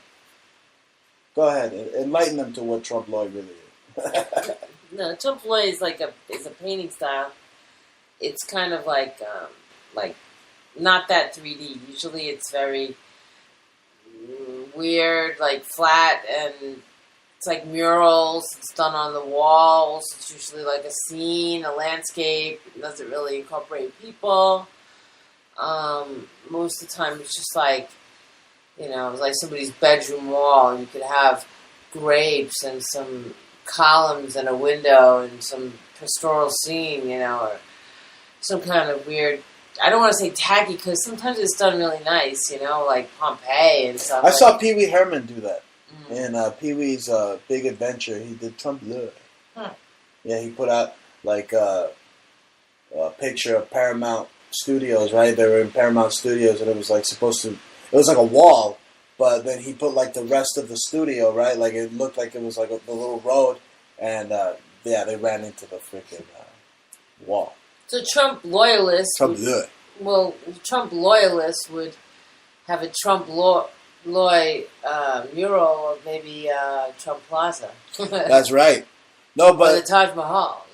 Go ahead, enlighten them to what Trump-Loy really is. No, Trump-Loy is is a painting style. It's kind of like not that 3D. Usually it's very weird, like flat, and it's like murals. It's done on the walls. It's usually like a scene, a landscape. It doesn't really incorporate people. Most of the time it's just like, it's like somebody's bedroom wall. You could have grapes and some columns and a window and some pastoral scene, or some kind of weird, I don't want to say tacky, because sometimes it's done really nice, like Pompeii and stuff. I saw Pee Wee Herman do that. In Pee Wee's Big Adventure, he did Trump-Loy. Huh. Yeah, he put out like a picture of Paramount Studios, right? They were in Paramount Studios, and it was like it was like a wall, but then he put like the rest of the studio, right? Like it looked like it was like the little road, and they ran into the freaking wall. So Trump loyalists, Trump-Loy. Trump loyalists would have a Trump-Loy mural of maybe Trump Plaza. That's right. No, but or the Taj Mahal,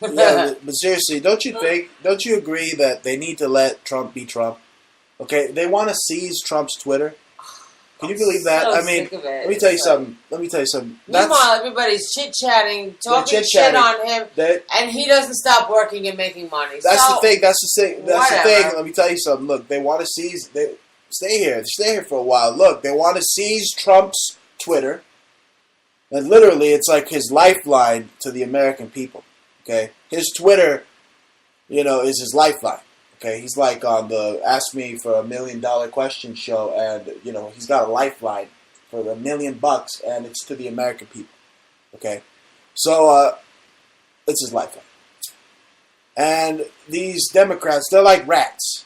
Yeah, but seriously, don't you agree that they need to let Trump be Trump? Okay, they want to seize Trump's Twitter. Can you believe that? So I mean, sick of it. let me tell you something. Meanwhile, everybody's chit-chatting, talking shit on him, and he doesn't stop working and making money. That's the thing. That's the thing. Let me tell you something. Look, they want to seize. Stay here for a while. Look, they want to seize Trump's Twitter, and literally, it's like his lifeline to the American people. Okay, his Twitter, is his lifeline. Okay, he's like on the Ask Me for $1 Million Question show, and he's got a lifeline for $1 million, and it's to the American people. Okay, so it's his lifeline. And these Democrats, they're like rats.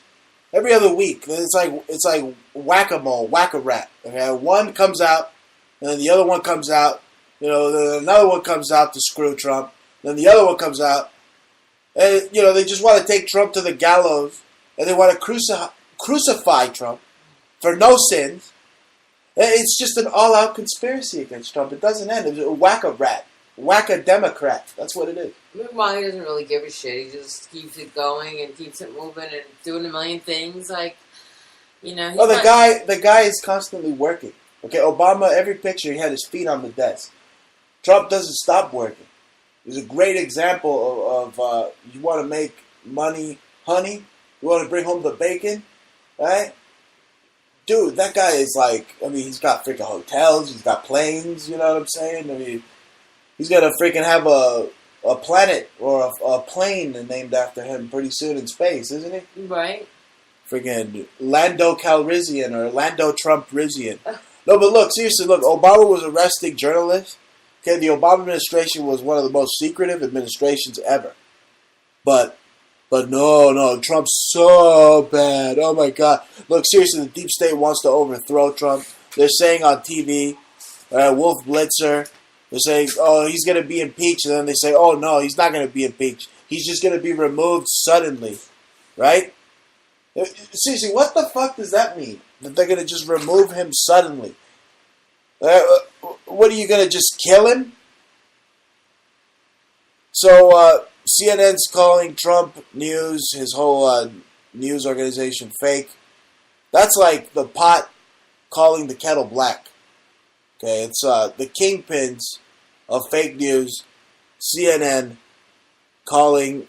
Every other week, it's like whack-a-mole, whack-a-rat. Okay, one comes out, and then the other one comes out. Then another one comes out to screw Trump. Then the other one comes out. And, they just want to take Trump to the gallows. And they want to crucify Trump for no sins. It's just an all-out conspiracy against Trump. It doesn't end. It's a whack-a-rat. Whack-a-Democrat. That's what it is. Meanwhile, he doesn't really give a shit. He just keeps it going and keeps it moving and doing a million things. The guy is constantly working. Okay, Obama, every picture, he had his feet on the desk. Trump doesn't stop working. He's a great example of you want to make money, honey? You want to bring home the bacon? Right? Dude, that guy is he's got freaking hotels, he's got planes, you know what I'm saying? I mean, he's going to freaking have a planet or a plane named after him pretty soon in space, isn't he? Right. Freaking Lando Calrissian or Lando Trump-Rissian. No, but seriously, Obama was arresting journalists. Okay, the Obama administration was one of the most secretive administrations ever. But no, Trump's so bad. Oh my God. Look, seriously, the deep state wants to overthrow Trump. They're saying on TV, Wolf Blitzer, they're saying, oh, he's going to be impeached. And then they say, oh no, he's not going to be impeached. He's just going to be removed suddenly. Right? Seriously, what the fuck does that mean? That they're going to just remove him suddenly? What are you gonna just kill him? So CNN's calling Trump News, his whole news organization, fake. That's like the pot calling the kettle black. Okay, it's the kingpins of fake news, CNN calling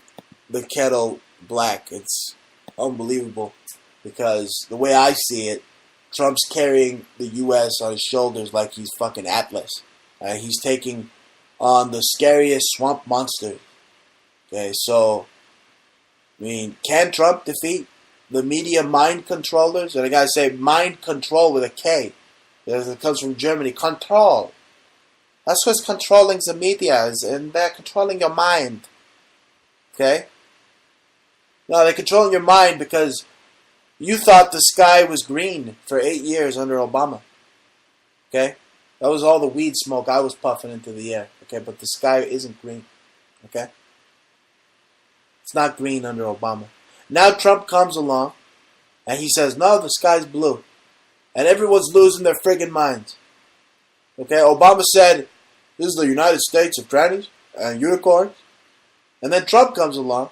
the kettle black. It's unbelievable because the way I see it, Trump's carrying the U.S. on his shoulders like he's fucking Atlas. He's taking on the scariest swamp monster. Okay, so, I mean, can Trump defeat the media mind controllers? And I gotta say, mind control with a K. It comes from Germany. Control. That's what's controlling the media, and they're controlling your mind. Okay? No, they're controlling your mind because you thought the sky was green for 8 years under Obama. Okay? That was all the weed smoke I was puffing into the air. Okay, but the sky isn't green. Okay? It's not green under Obama. Now Trump comes along and he says, no, the sky's blue. And everyone's losing their friggin' minds. Okay, Obama said, this is the United States of trannies and unicorns. And then Trump comes along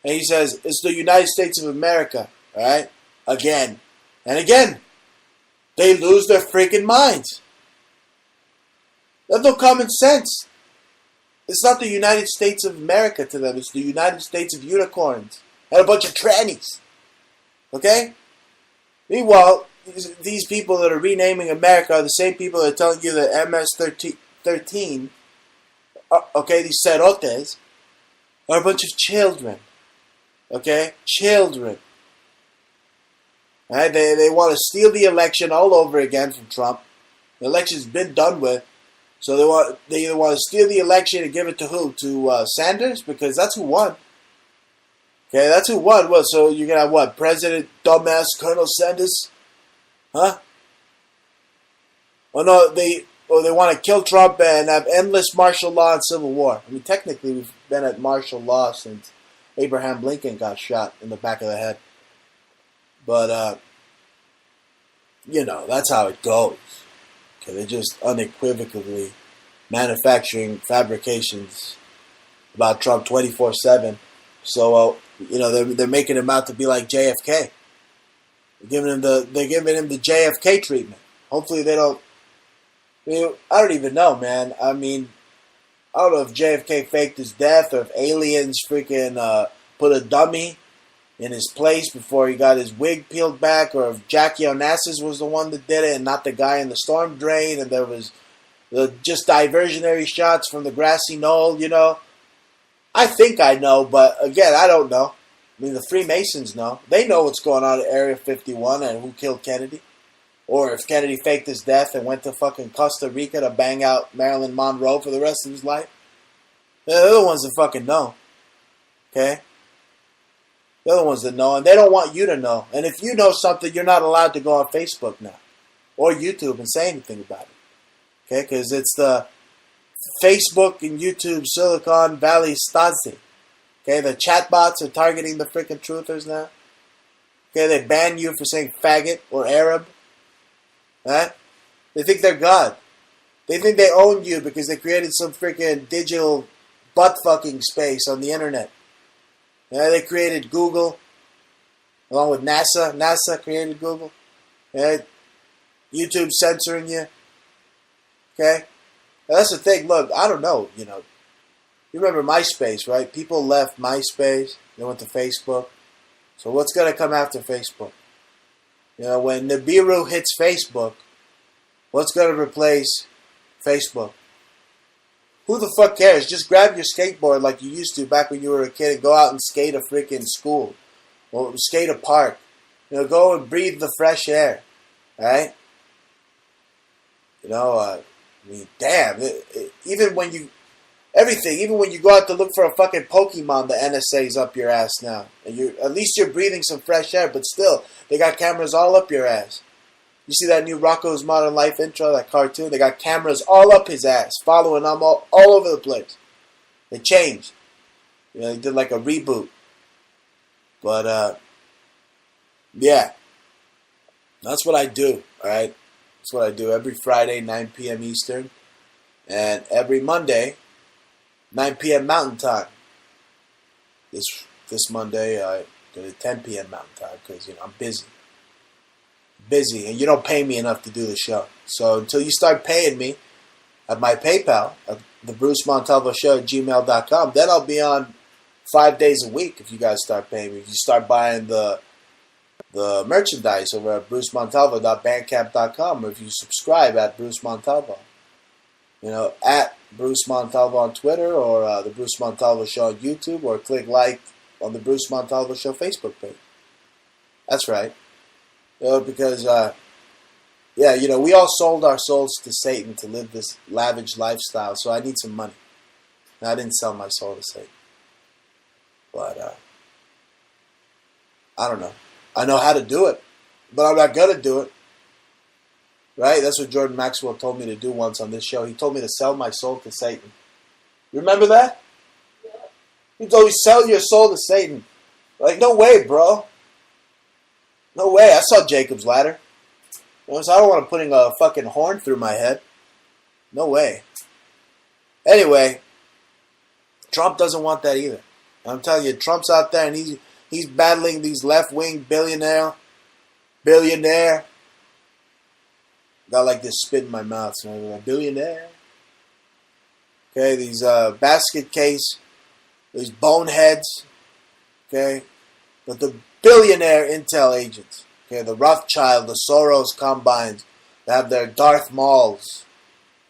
and he says, it's the United States of America. Alright? Again. And again. They lose their freaking minds. They have no common sense. It's not the United States of America to them. It's the United States of unicorns. And a bunch of trannies. Okay? Meanwhile, these people that are renaming America are the same people that are telling you that MS-13, okay, these cerotes, are a bunch of children. Okay? Children. Right? They want to steal the election all over again from Trump. The election's been done with. So they either want to steal the election and give it to who? To Sanders? Because that's who won. Okay, that's who won. Well, so you're going to have what? President dumbass Colonel Sanders? Huh? Oh no, they want to kill Trump and have endless martial law and civil war. I mean, technically we've been at martial law since Abraham Lincoln got shot in the back of the head. But, you know, that's how it goes. Okay, they're just unequivocally manufacturing fabrications about Trump 24/7. So, you know, they're making him out to be like JFK. They're giving him the JFK treatment. Hopefully they don't. I don't even know, man. I mean, I don't know if JFK faked his death or if aliens freaking put a dummy in his place before he got his wig peeled back, or if Jackie Onassis was the one that did it and not the guy in the storm drain, and there was just diversionary shots from the grassy knoll, you know. I think I know, but again, I don't know. I mean, the Freemasons know. They know what's going on at Area 51 and who killed Kennedy. Or if Kennedy faked his death and went to fucking Costa Rica to bang out Marilyn Monroe for the rest of his life. They're the ones that fucking know. Okay? They're the ones that know, and they don't want you to know. And if you know something, you're not allowed to go on Facebook now. Or YouTube and say anything about it. Okay? Because it's the Facebook and YouTube Silicon Valley Stasi. Okay? The chatbots are targeting the freaking truthers now. Okay? They ban you for saying faggot or Arab. Huh? They think they're God. They think they own you because they created some freaking digital butt-fucking space on the internet. Yeah, they created Google, along with NASA. NASA created Google. Yeah, YouTube censoring you. Okay? Now, that's the thing. Look, I don't know, you know. You remember MySpace, right? People left MySpace. They went to Facebook. So what's going to come after Facebook? You know, when Nibiru hits Facebook, what's going to replace Facebook? Who the fuck cares? Just grab your skateboard like you used to back when you were a kid and go out and skate a freaking school. Or skate a park. You know, go and breathe the fresh air. Alright? You know, I mean, damn. Even when you... Everything. Even when you go out to look for a fucking Pokemon, the NSA's up your ass now. And at least you're breathing some fresh air, but still, they got cameras all up your ass. You see that new Rocco's Modern Life intro, that cartoon? They got cameras all up his ass, following him all over the place. They changed. You know, they did like a reboot. But, yeah. That's what I do, alright? That's what I do every Friday, 9 p.m. Eastern, and every Monday, 9 p.m. Mountain Time. This Monday, I did it 10 p.m. Mountain Time because I'm busy, and you don't pay me enough to do the show. So until you start paying me at my PayPal, at the Bruce Montalvo Show at gmail.com, then I'll be on 5 days a week if you guys start paying me. If you start buying the merchandise over at brucemontalvo.bandcamp.com, or if you subscribe at Bruce Montalvo, at Bruce Montalvo on Twitter, or the Bruce Montalvo Show on YouTube, or click like on the Bruce Montalvo Show Facebook page. That's right. Because we all sold our souls to Satan to live this lavish lifestyle, so I need some money. Now, I didn't sell my soul to Satan. But, I don't know. I know how to do it, but I'm not going to do it. Right? That's what Jordan Maxwell told me to do once on this show. He told me to sell my soul to Satan. You remember that? Yeah. He told me, sell your soul to Satan. Like, no way, bro. No way. I saw Jacob's Ladder. So I don't want to putting a fucking horn through my head. No way. Anyway, Trump doesn't want that either. I'm telling you, Trump's out there and he's battling these left-wing billionaire. Got like this spit in my mouth, so I'm like, billionaire. Okay, these basket case, these boneheads. Okay, but the billionaire intel agents. Okay, the Rothschild, the Soros combines. They have their Darth Mauls.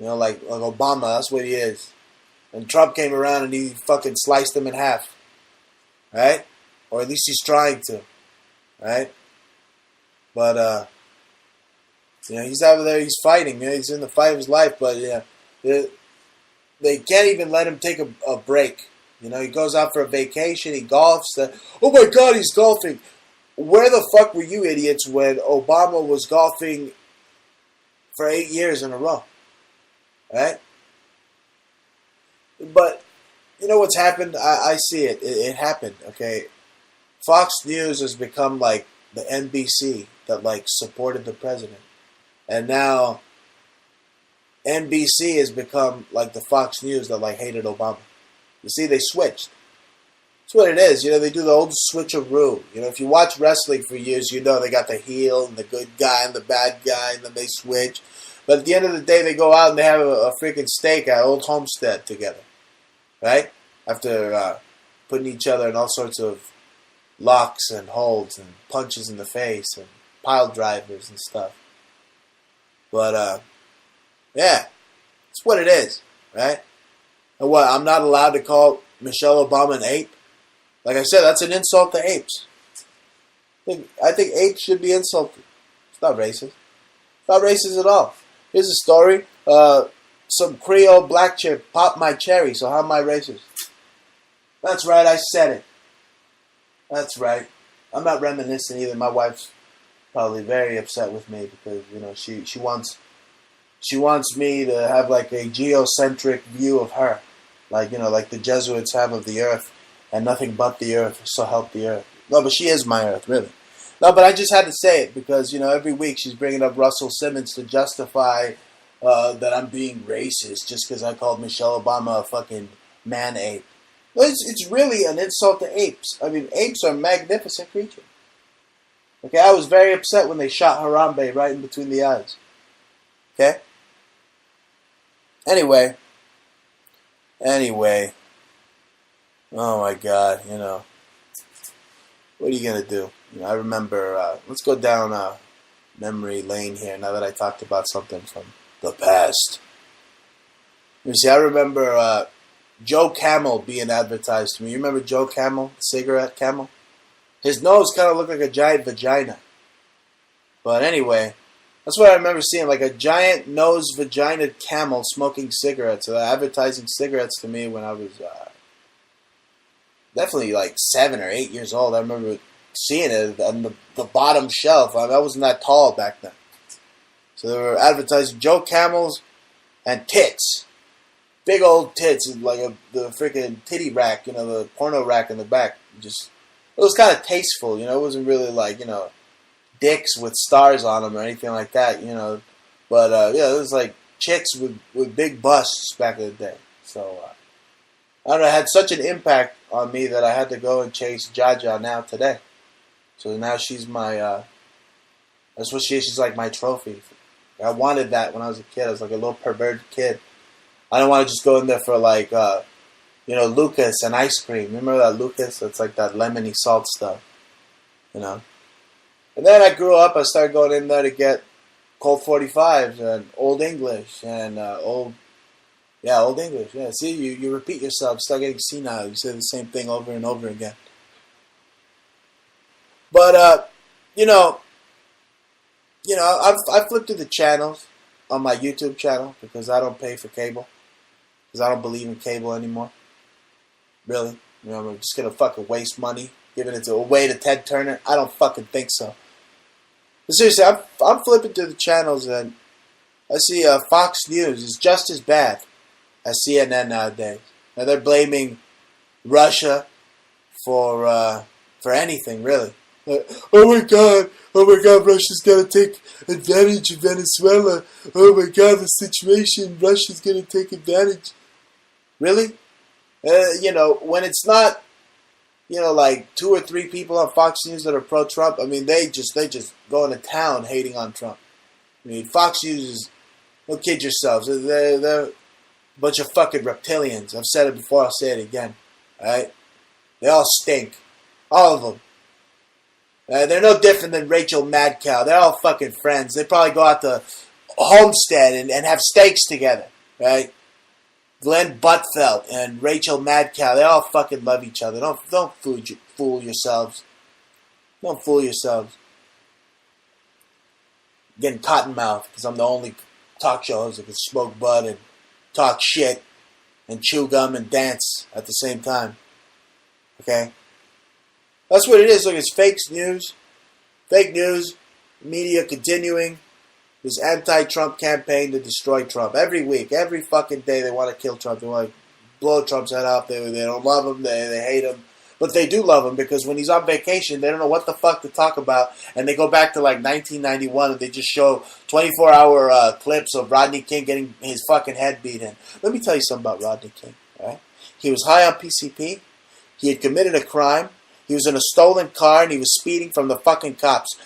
Like Obama, that's what he is. And Trump came around and he fucking sliced them in half. Right? Or at least he's trying to. Right? But, he's out there, he's fighting. He's in the fight of his life, but, they can't even let him take a break. He goes out for a vacation, he golfs. Oh my God, he's golfing. Where the fuck were you idiots when Obama was golfing for 8 years in a row? Right? But, what's happened? I see it. It happened, okay? Fox News has become like the NBC that, supported the president. And now NBC has become like the Fox News that, hated Obama. You see, they switched. That's what it is. They do the old switcheroo. If you watch wrestling for years, they got the heel and the good guy and the bad guy, and then they switch. But at the end of the day, they go out and they have a freaking steak at Old Homestead together. Right? After putting each other in all sorts of locks and holds and punches in the face and pile drivers and stuff. But, that's what it is. Right? And what, I'm not allowed to call Michelle Obama an ape? Like I said, that's an insult to apes. I think apes should be insulted. It's not racist. It's not racist at all. Here's a story. Some Creole black chick popped my cherry, so how am I racist? That's right, I said it. That's right. I'm not reminiscing either. My wife's probably very upset with me because, she wants me to have a geocentric view of her. Like the Jesuits have of the earth. And nothing but the earth, so help the earth. No, but she is my earth, really. No, but I just had to say it because, every week she's bringing up Russell Simmons to justify that I'm being racist just because I called Michelle Obama a fucking man-ape. Well, it's really an insult to apes. I mean, apes are magnificent creatures. Okay, I was very upset when they shot Harambe right in between the eyes. Okay? Anyway. Oh my God, what are you going to do? I remember, let's go down memory lane here now that I talked about something from the past. You see, I remember Joe Camel being advertised to me. You remember Joe Camel, cigarette Camel? His nose kind of looked like a giant vagina. But anyway, that's what I remember seeing, like a giant nose vagina camel smoking cigarettes. So advertising cigarettes to me when I was definitely 7 or 8 years old. I remember seeing it on the bottom shelf. I wasn't that tall back then. So they were advertising Joe Camels and tits. Big old tits, the freaking titty rack, the porno rack in the back. It was kind of tasteful, it wasn't really dicks with stars on them or anything like that, But yeah, it was like chicks with big busts back in the day. So I don't know, it had such an impact on me that I had to go and chase Jaja now today. So now she's my, that's what she is. She's like my trophy. I wanted that when I was a kid. I was like a little perverted kid. I don't want to just go in there for like, Lucas and ice cream. Remember that Lucas? It's like that lemony salt stuff, And then I grew up. I started going in there to get Colt 45s and Old English and Old English. Yeah, see, you repeat yourself. Start getting senile. You say the same thing over and over again. But I flipped through the channels on my YouTube channel because I don't pay for cable. Because I don't believe in cable anymore. Really. I'm just going to fucking waste money giving it away to Ted Turner. I don't fucking think so. But seriously, I'm flipping through the channels and I see Fox News is just as bad as CNN nowadays. Now they're blaming Russia for anything, really. Oh my God, Russia's gonna take advantage of Venezuela. Oh my God, the situation, Russia's gonna take advantage. Really? When it's not, like 2 or 3 people on Fox News that are pro-Trump, I mean, they just go into town hating on Trump. I mean, Fox News is, don't kid yourselves, they're a bunch of fucking reptilians. I've said it before, I'll say it again. Alright? They all stink. All of them. They're no different than Rachel Madcow. They're all fucking friends. They probably go out to Homestead and have steaks together. Right? Glenn Buttfeld and Rachel Madcow, they all fucking love each other. Don't fool yourselves. Don't fool yourselves. I'm getting cottonmouth because I'm the only talk show host that can smoke bud and talk shit and chew gum and dance at the same time. Okay? That's what it is. Look, it's fake news. Fake news. Media continuing this anti-Trump campaign to destroy Trump. Every week, every fucking day they want to kill Trump. They want to blow Trump's head off. They don't love him. They hate him. But they do love him because when he's on vacation, they don't know what the fuck to talk about. And they go back to like 1991 and they just show 24-hour clips of Rodney King getting his fucking head beat in. Let me tell you something about Rodney King. Right? He was high on PCP. He had committed a crime. He was in a stolen car and he was speeding from the fucking cops.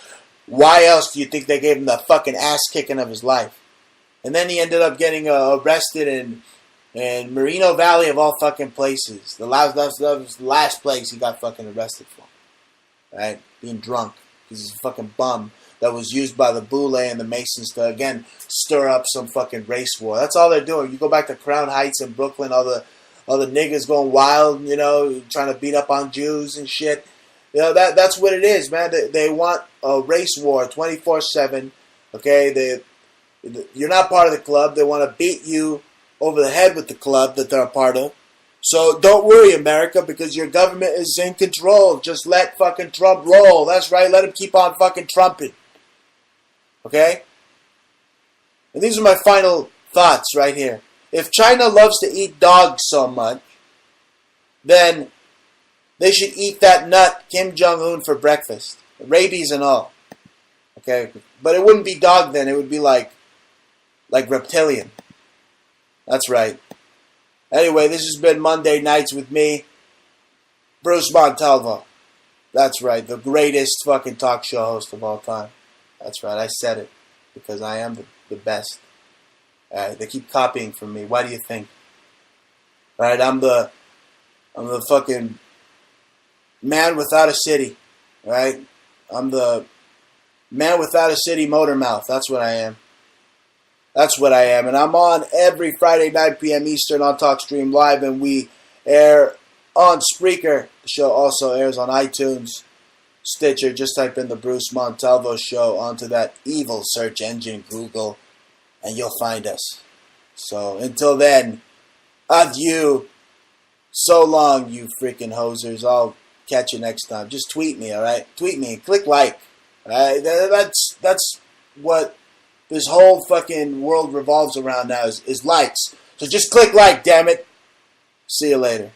Why else do you think they gave him the fucking ass kicking of his life? And then he ended up getting arrested in Moreno Valley of all fucking places. The last place he got fucking arrested for. Right? Being drunk. He's a fucking bum that was used by the Boule and the Masons to, again, stir up some fucking race war. That's all they're doing. You go back to Crown Heights in Brooklyn, all the niggas going wild, trying to beat up on Jews and shit. That's what it is, man. They want a race war 24/7. Okay, you're not part of the club. They want to beat you over the head with the club that they're a part of. So don't worry, America, because your government is in control. Just let fucking Trump roll. That's right. Let him keep on fucking trumping. Okay? And these are my final thoughts right here. If China loves to eat dogs so much, then they should eat that nut, Kim Jong-un, for breakfast. Rabies and all. Okay? But it wouldn't be dog then. It would be like reptilian. That's right. Anyway, this has been Monday Nights with me, Bruce Montalvo. That's right. The greatest fucking talk show host of all time. That's right. I said it. Because I am the best. They keep copying from me. Why do you think? Alright, I'm the fucking man without a city. Alright? I'm the man without a city motor mouth. That's what I am. That's what I am. And I'm on every Friday, 9 p.m. Eastern on TalkStream Live. And we air on Spreaker. The show also airs on iTunes, Stitcher. Just type in the Bruce Montalvo Show onto that evil search engine, Google, and you'll find us. So until then, adieu. So long, you freaking hosers. I'll catch you next time. Just tweet me, alright? Tweet me. Click like. Alright? That's what this whole fucking world revolves around now is likes. So just click like, damn it. See you later.